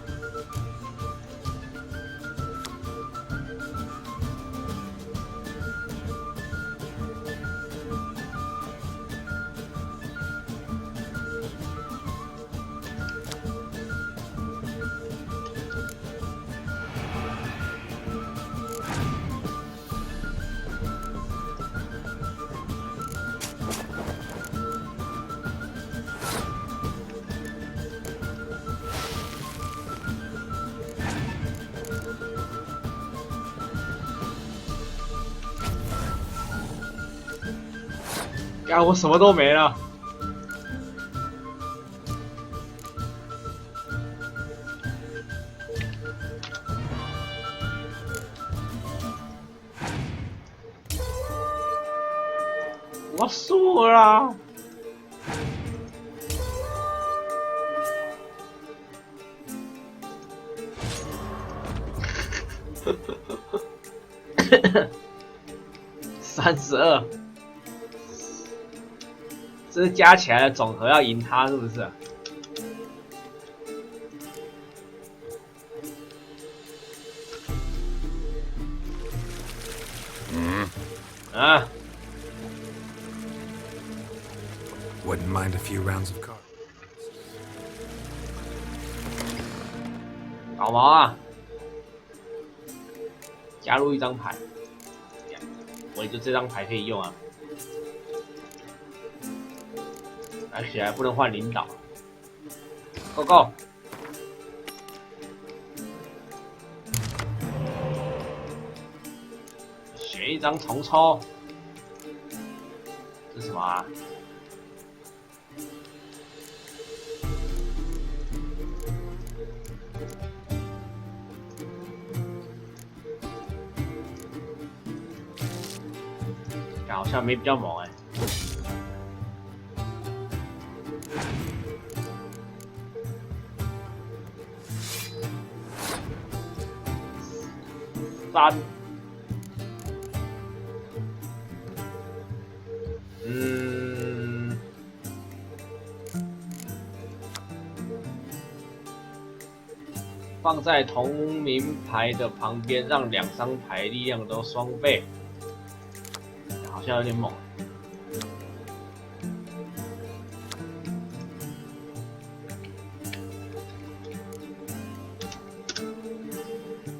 呀，我什么都没了。我输了。32，这是加起来的总和要赢他是不是？啊 Wouldn't mind a few rounds of cards. 搞毛啊！加入一张牌，我也就这张牌可以用啊，而且还不能换领导。Go go！ 选一张重抽，这是什么啊？好像没比较猛哎、3，放在同名牌的旁边，让2张牌力量都双倍。好像有点猛。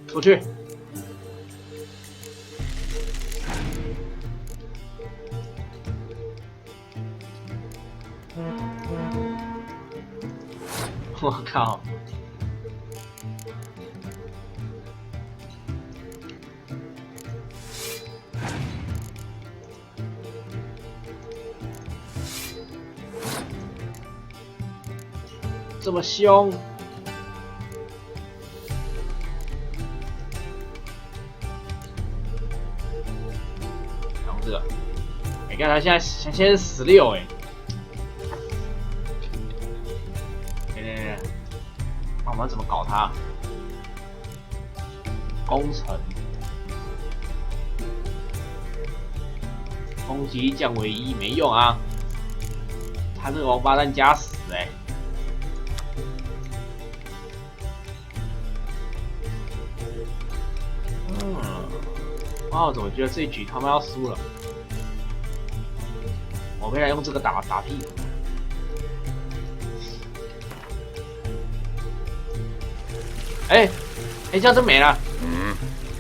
出去。我靠！这么凶，然后这个，你看他现在16哎，那我们怎么搞他？攻城，攻击力降为1没用啊，他这个王八蛋加死哎。我怎么觉得这一局他们要输了？我未来用这个打屁股。哎，这样就没了。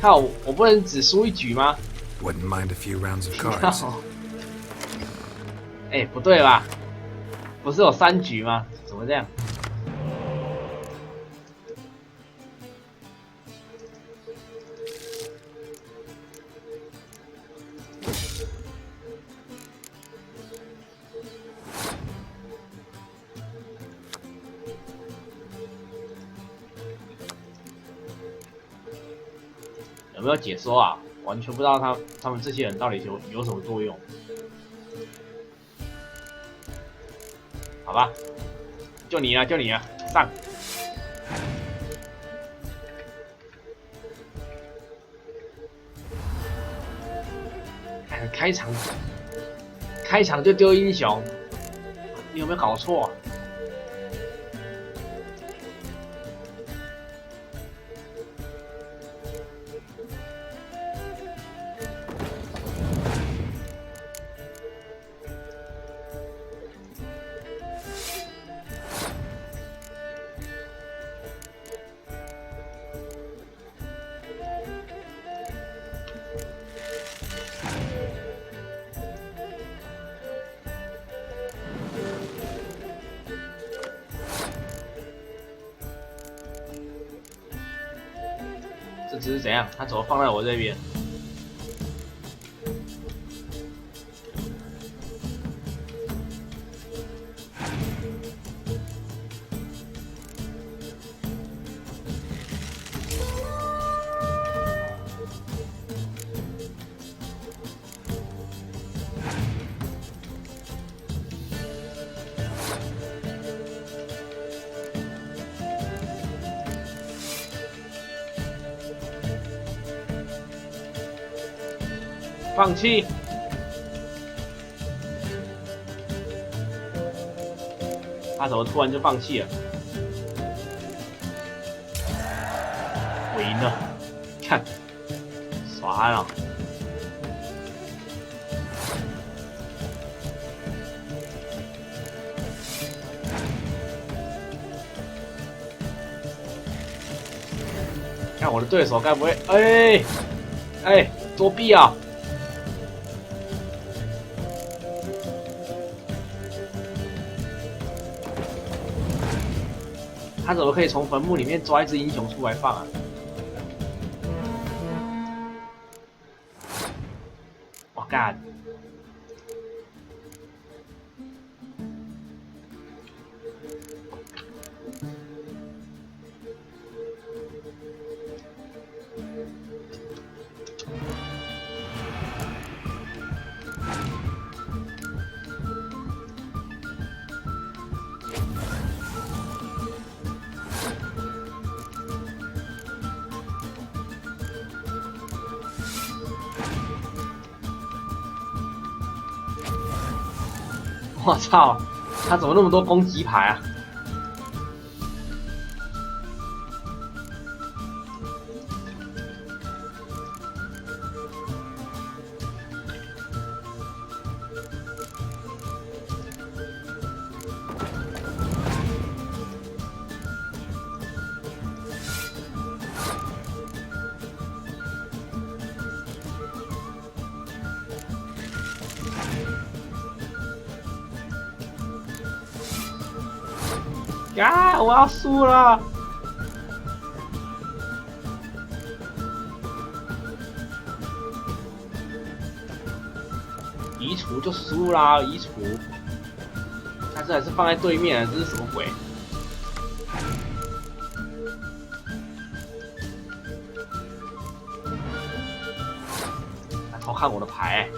靠，我不能只输1局吗？ Wouldn't mind a few rounds of cards. 哎，不对吧？不是有3局吗？怎么这样？有没有解说啊？完全不知道他们这些人到底有什么作用。好吧，就你了，上！开场就丢英雄，你有没有搞错？这只是怎样？他怎么放在我这边？放弃。他怎么突然就放弃了？我赢了，看，耍了。看我的对手该不会，作弊啊！他怎么可以从坟墓里面抓一只英雄出来放啊？我干！我操，他怎么那么多攻击牌啊？啊！我要输了！移除就输啦，移除。但是还是放在对面，这是什么鬼？来偷看我的牌。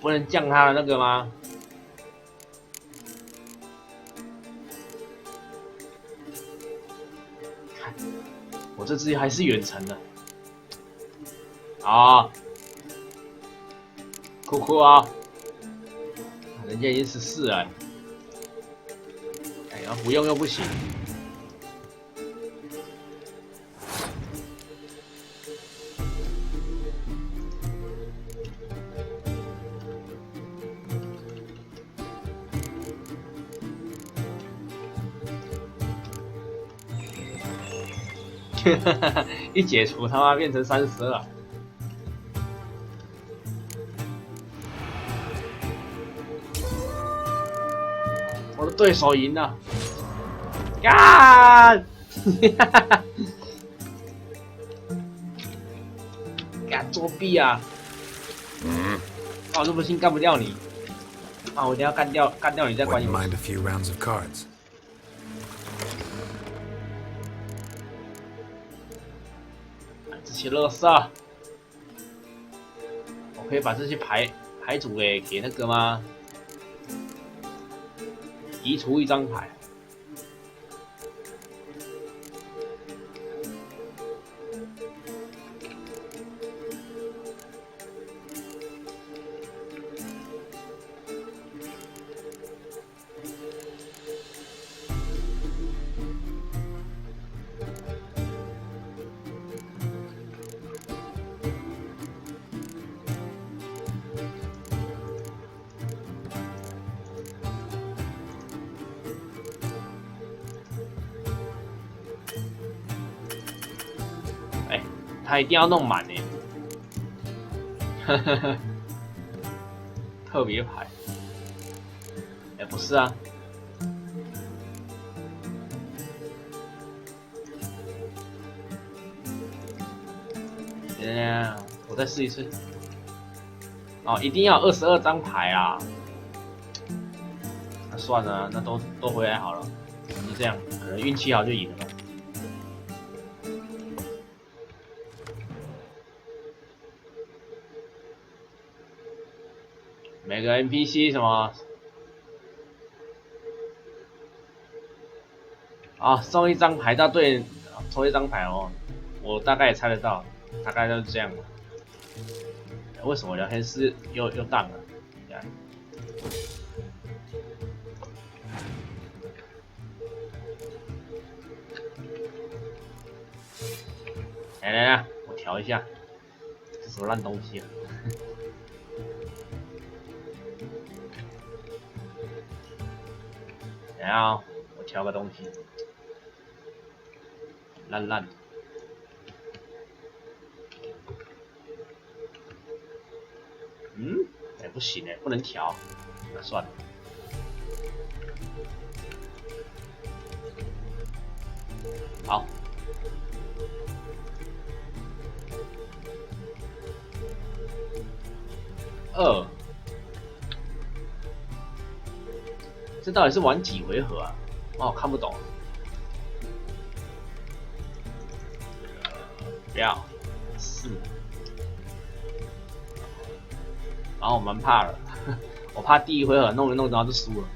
不能降他的那个吗？看，我这只还是远程的。啊，酷酷啊！人家已经14了，哎呀，不用又不行。一解除他妈变成32。我的对手赢了，干！干作弊啊！我这不信干不掉你，啊！我一定要干掉你再管你。这些垃圾，我可以把这些牌组给那个吗？移除一张牌。他一定要弄满呢，特别牌，不是啊，我再试一次，哦，一定要22张牌啊，那算了，那都回来好了，就这样，可能运气好就赢了吧。每个 NPC 什么啊，送一张牌到对，抽一张牌哦，我大概也猜得到，大概就是这样。为什么聊天室又当了？来，我调一下，这什么烂东西啊！等一下哦，我调个东西，烂。不行不能调，那算了。好。这到底是玩几回合啊？哦，看不懂。不要4。然后我蛮怕了，我怕第一回合弄着然后就输了。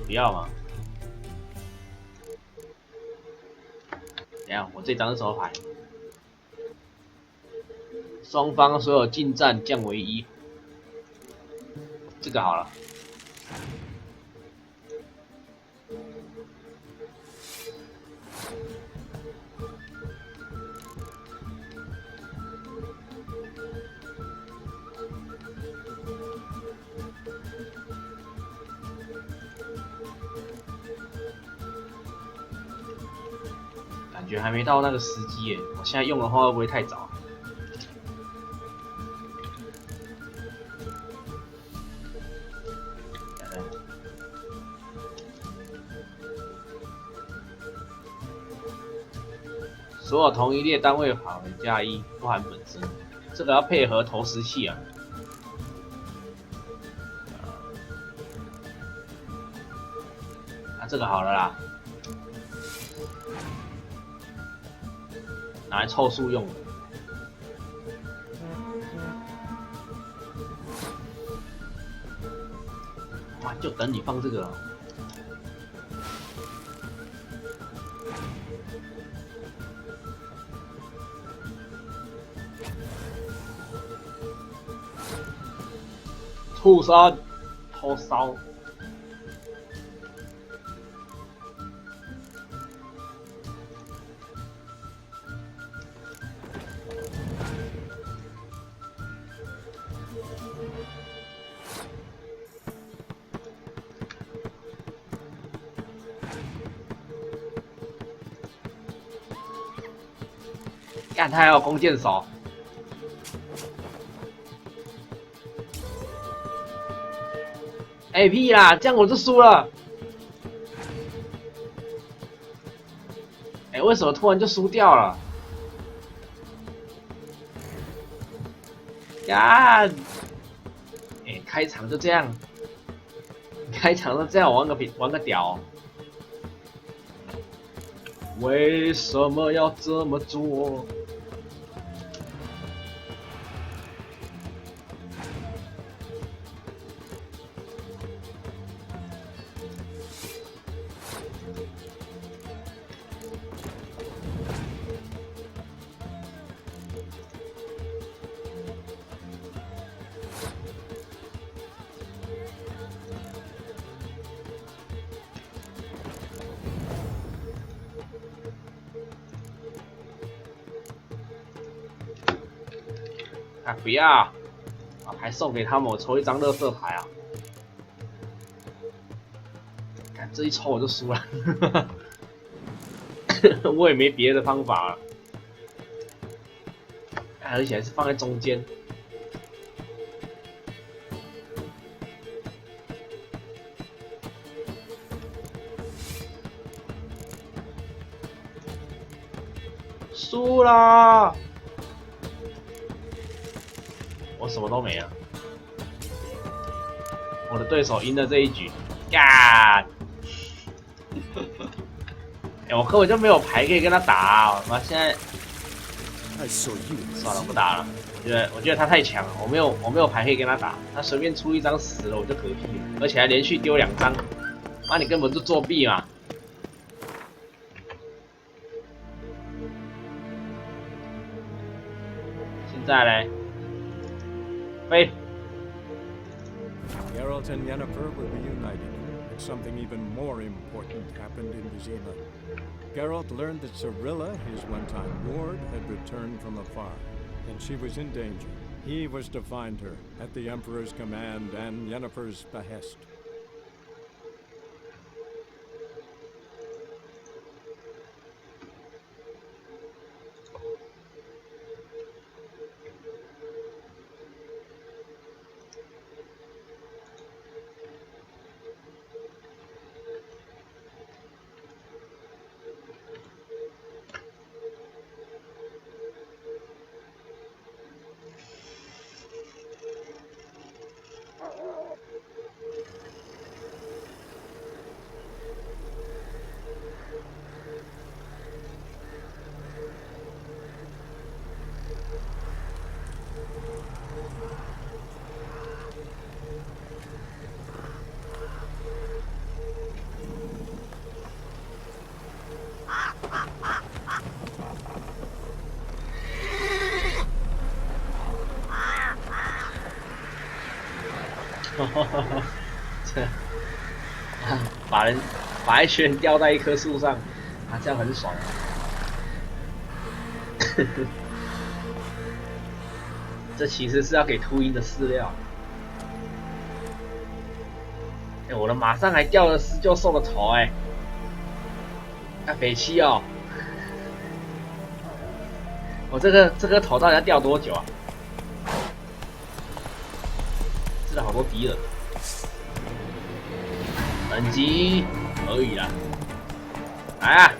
不要嘛！等一下，我这张是什么牌？双方所有近战降为1，这个好了。感觉还没到那个时机耶，我现在用的话会不会太早？所有同一列单位法门加1，不含本身。这个要配合投石器啊。这个好了啦，拿来凑数用的。哇，就等你放这个了。兔山偷烧，干他还有弓箭手。屁啦，这样我就输了。为什么突然就输掉了？呀！开场就这样，开场就这样，玩个屌。为什么要这么做？不要，把牌送给他们，我抽一张垃圾牌啊！看这一抽我就输了，我也没别的方法了，而且还是放在中间。输啦！我什么都没了，我的对手赢了这一局。干！哎，我根本就没有牌可以跟他打，我现在算了，不打了。我觉得他太强了，我没有牌可以跟他打，他随便出一张死了我就嗝屁了，而且还连续丢2张，妈你根本就作弊嘛！现在嘞，飞。 Geralt and Yennefer were reunited, but something even more important happened in Vizima. Geralt learned that Cirilla, his one-time ward, had returned from afar, and she was in danger. He was to find her, at the Emperor's command and Yennefer's behest.这把一群人吊在一棵树上，啊，这样很爽。这其实是要给秃鹰的饲料。哎，我的马上还掉了施救兽的头，哎，啊，北七哦。我这个头到底要掉多久啊？ 好多敌人，等级可以啦，来啊！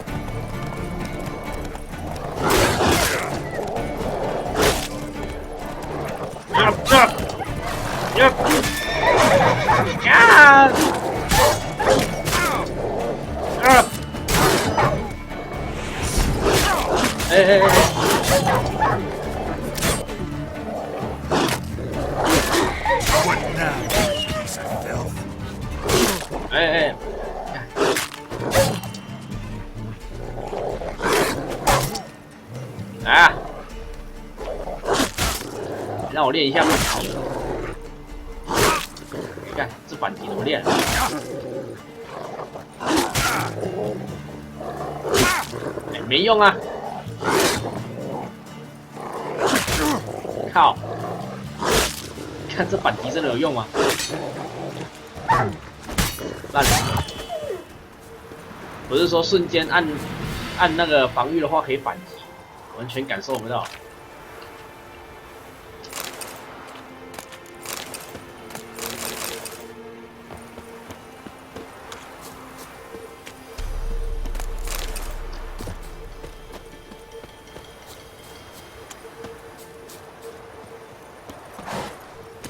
来啊！让我练一下。看这反击怎么练？哎，没用啊！靠！看这反击真的有用吗？烂了！不是说瞬间按那个防御的话可以反击，完全感受不到。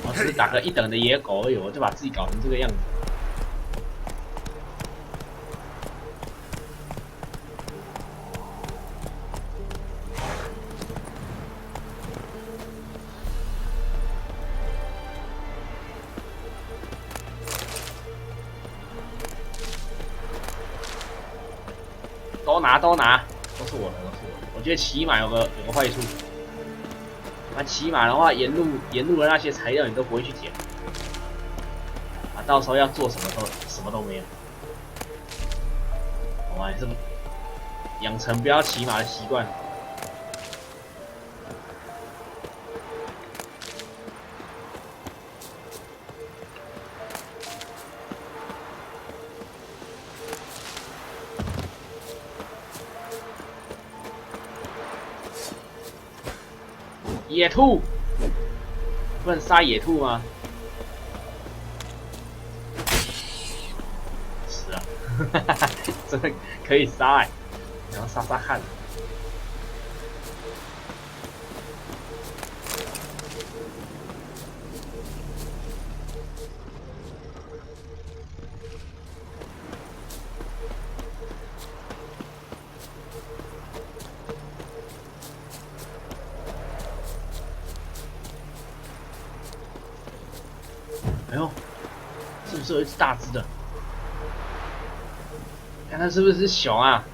我只是打个1等的野狗而已，我就把自己搞成这个样子。 都拿，都是我的，都是我的。我觉得骑马有个坏处，那骑马的话，沿路的那些材料你都不会去捡，啊，到时候要做什么都没有。我还是养成不要骑马的习惯。野兔，不能杀野兔吗？是啊，真的可以杀哎，然后杀杀看。哎呦，是不是有一只大只的？看它是不是熊啊？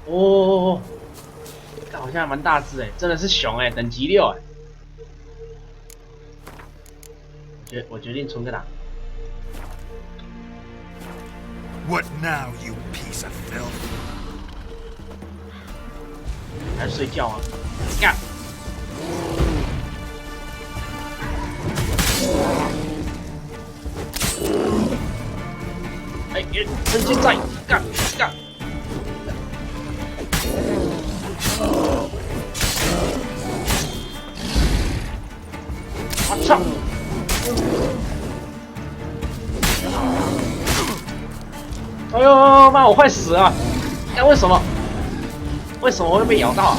哦，好像蛮大只哎，真的是熊哎，等级6哎。我决定存个档。What now, you piece of filth? 还是睡觉啊？干！哎，趁现在干干！我操！哎呦妈！我快死了！哎，为什么？为什么我会被咬到啊？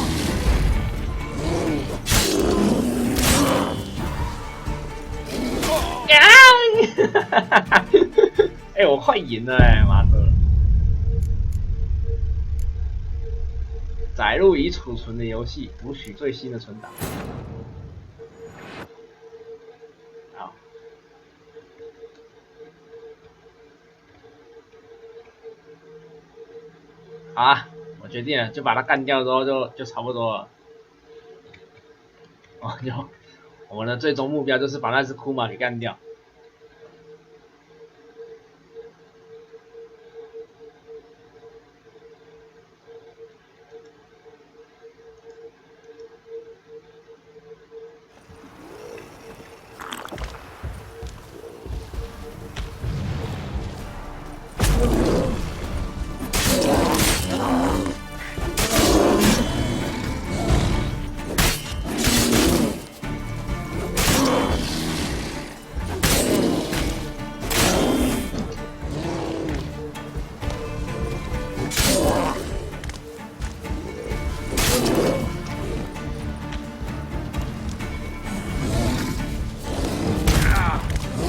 哎，我快赢了哎，妈的！载入已储存的游戏，读取最新的存档。好。好啊，我决定了，就把它干掉之后就差不多了。我们的最终目标就是把那只库玛给干掉。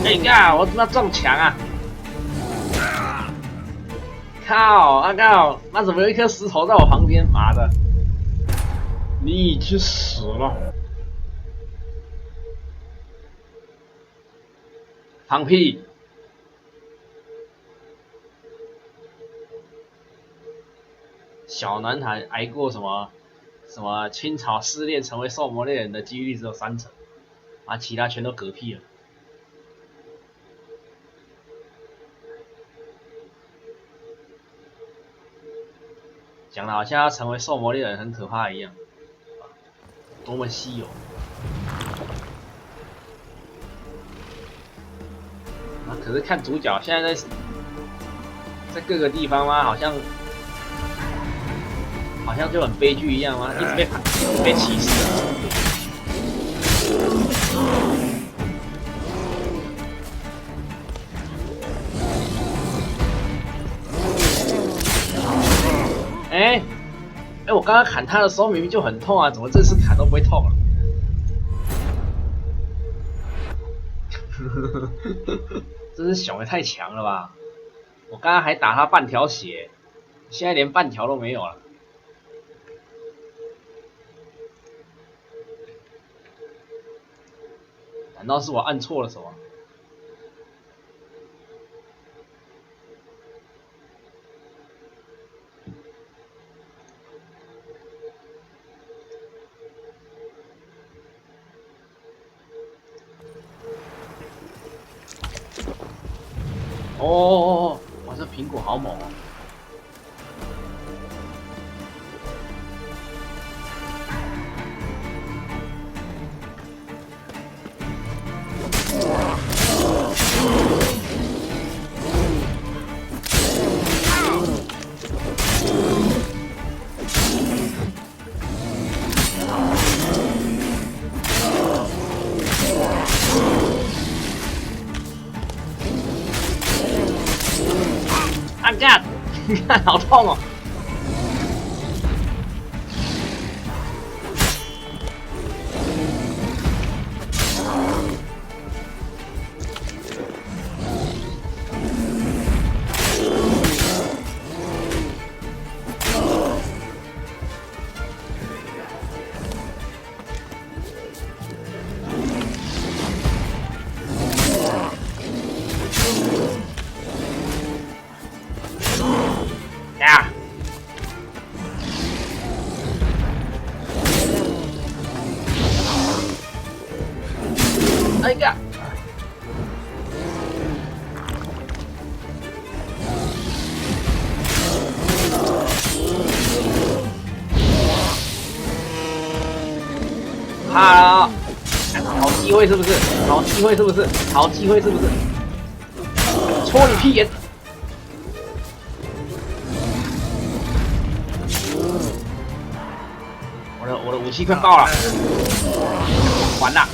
哎呀，我他妈撞墙啊！靠！啊靠！妈怎么有一颗石头在我旁边？妈的！你已经死了！放屁！小男孩挨过什么清朝失恋成为兽魔猎人的几率只有3成，啊，其他全都嗝屁了。讲的好像要成为兽魔猎人很可怕一样，多么稀有！啊，可是看主角现在在各个地方吗？好像就很悲剧一样吗？一直被歧视。我刚刚砍他的时候明明就很痛啊，怎么这次砍都不会痛了？这只熊也太强了吧！我刚刚还打他半条血，现在连半条都没有了。难道是我按错了什么？哦，哇，这苹果好猛哦！按干，你看好痛哦！哎呀！怕了！好机会是不是？好机会是不是？好机会是不是？戳你屁眼！我的武器快爆了，完了！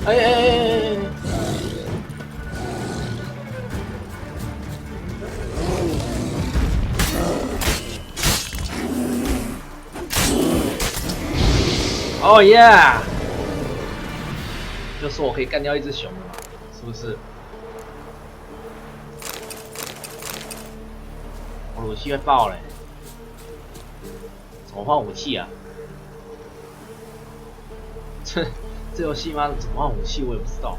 哎！哦耶！就说我可以干掉一只熊了嘛，是不是？我武器会爆嘞！怎么换武器啊？这游戏吗？怎么换武器我也不知道。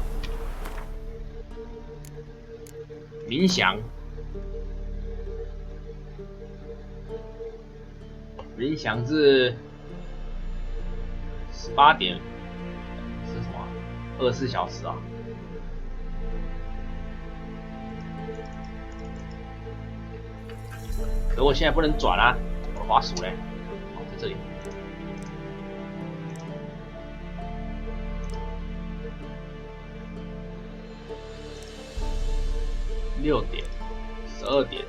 冥想，冥想至18点，是什么？24小时啊！可我现在不能转啊，我的滑鼠嘞，哦，在这里。6点、12点，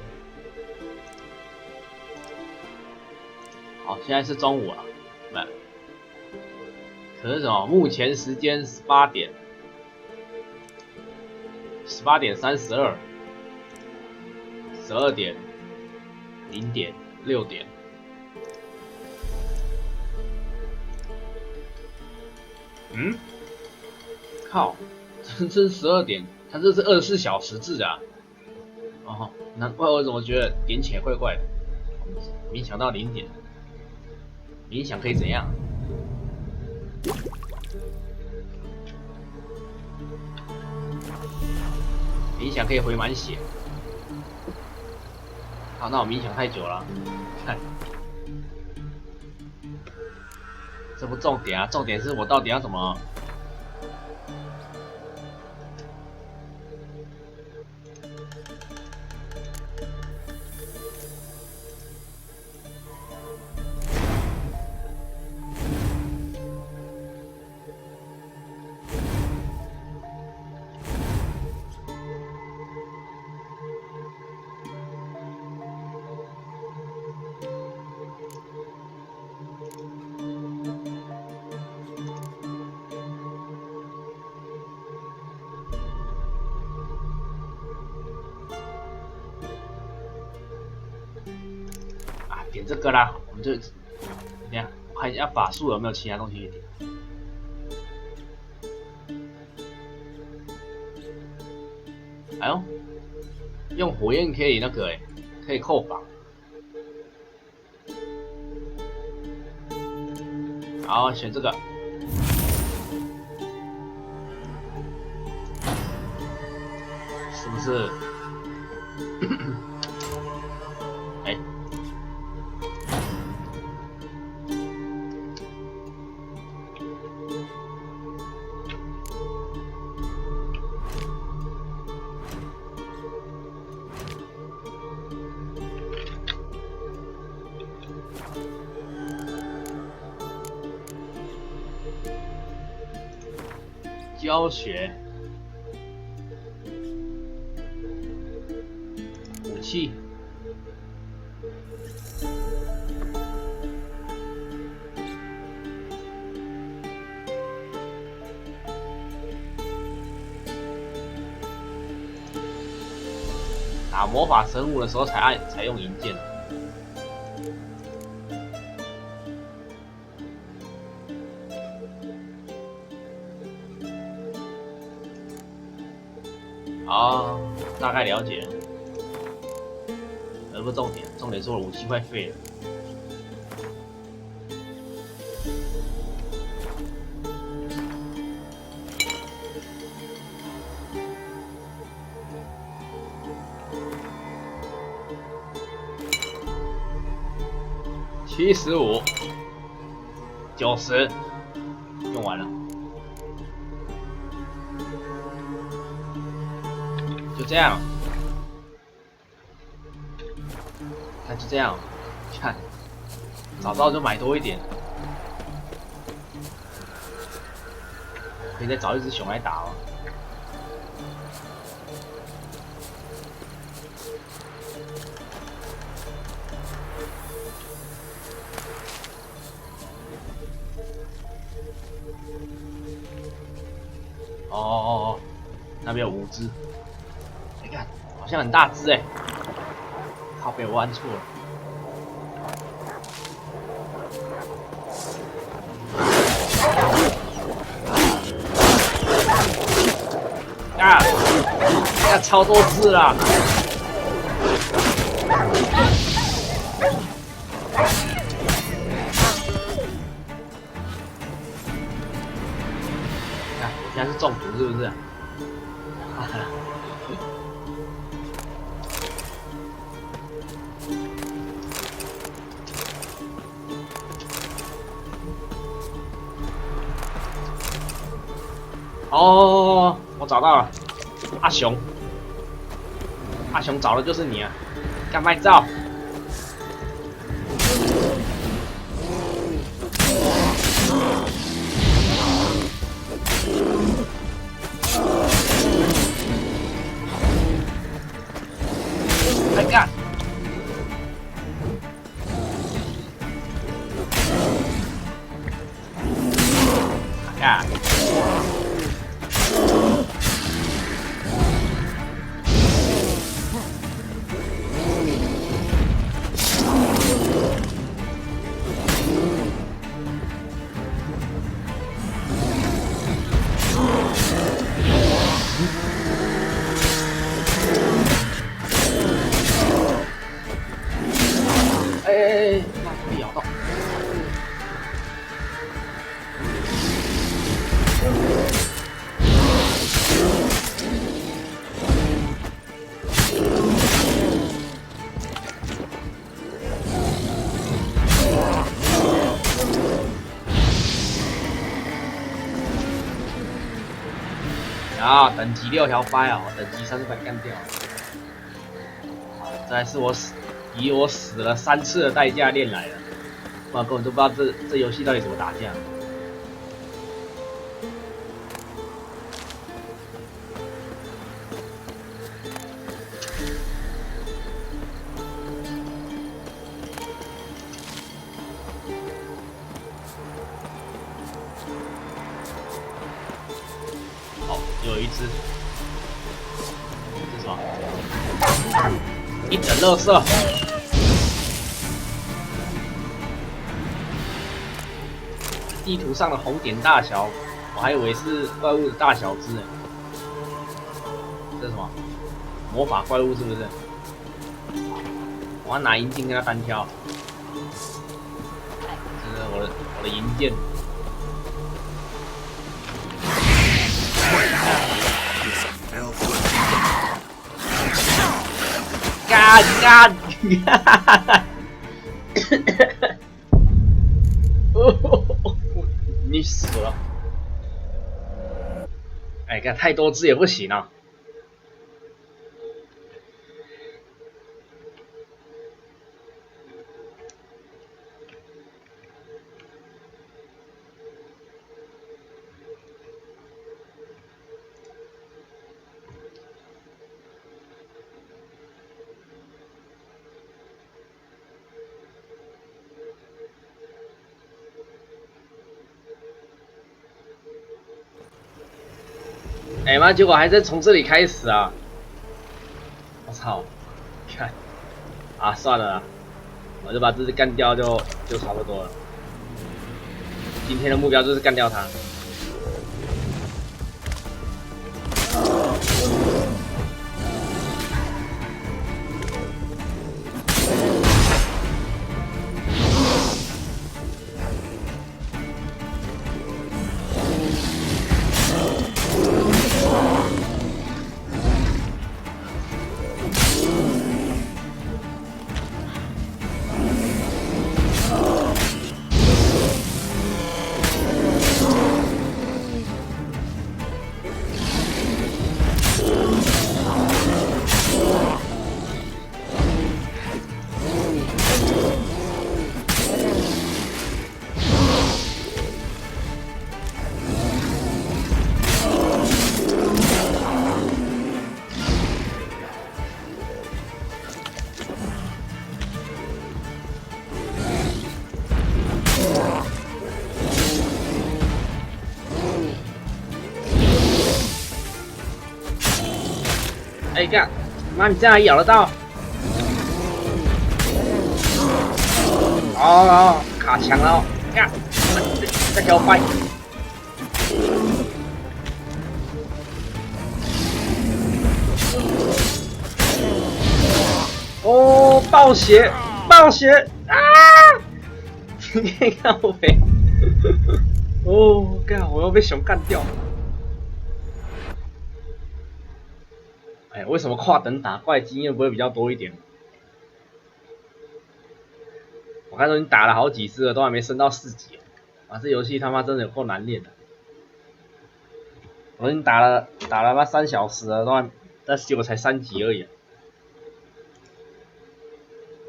好，现在是中午了，可是什么？目前时间18点，18点32， 12点、0点、6点，靠，这是12点，它这是24小时制的啊。哦，难怪我怎么觉得点起来怪怪的。冥想到0点，冥想可以怎样？冥想可以回满血。好，那我冥想太久了，看，这不重点啊，重点是我到底要怎么？点这个啦，我们就等一下看一下法术有没有其他东西点。哎呦，用火焰可以那个可以扣防。好，选这个。是不是？哎。教学武器，打魔法生物的时候才用银剑。好，大概了解。不重点，重点是我的武器快废了。75、90，用完了，就这样。看就这样，看，早知道就买多一点。可以再找一只熊来打哦。哦，那边有5只，你看，好像很大只哎，靠北，我按错了。啊！呀，超多只啦！看，我现在是中毒是不是？哦，我找到了，阿雄，阿雄找的就是你啊！干卖照。来干！干！哎，被咬到！啊，等级6条掰啊，等级3就把它干掉了。这还是以我死了3次的代价练来的，我根本都不知道这游戏到底怎么打架。哦，又有一只，这是什么？一整垃圾。地图上的红点大小，我还以为是怪物的大小只呢。这是什么？魔法怪物是不是？我要拿银镜跟他单挑。这是我的银剑。干！你死了！哎，干太多只也不行啊。哎妈！结果还是从这里开始啊！我操！看啊，算了啦，我就把这只干掉就差不多了。今天的目标就是干掉它。哎干，妈你这样还咬得到？哦，卡墙了哦，干，再给我掰。哦，爆血，爆血啊！你看我没？哦，干，我要被熊干掉。哎，为什么跨等打怪经验不会比较多一点？我看说你打了好几次了，都还没升到4级啊！这游戏他妈真的有够难练的。我已经打了妈3小时了，但结果才3级而已。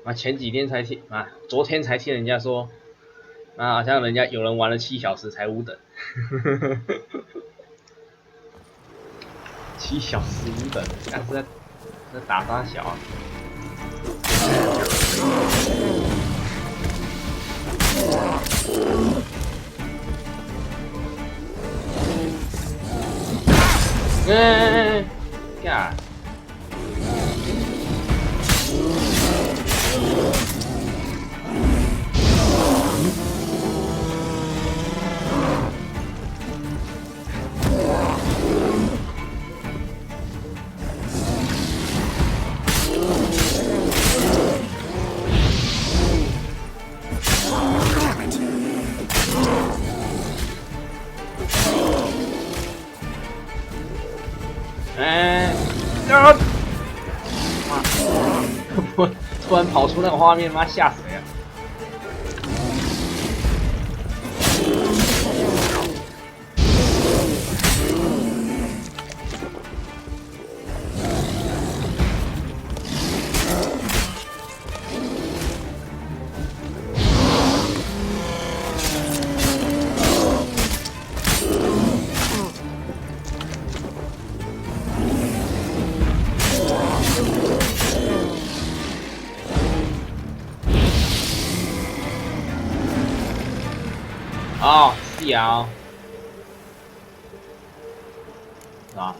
啊，前几天才听啊，昨天才听人家说，啊，好像有人玩了7小时才5等，7小时5等，但是在打啥小啊？干！突然跑出那个画面，妈吓死了！哦，是啊，啊，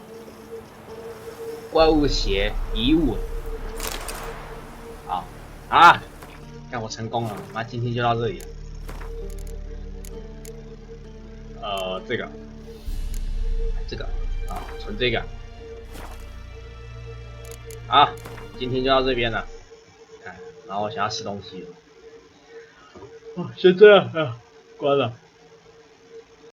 怪物血遗物，好啊，看我成功了，那今天就到这里了。这个啊，存这个，好，今天就到这边了。看，然后我想要吃东西了，哦，先这样啊，关了。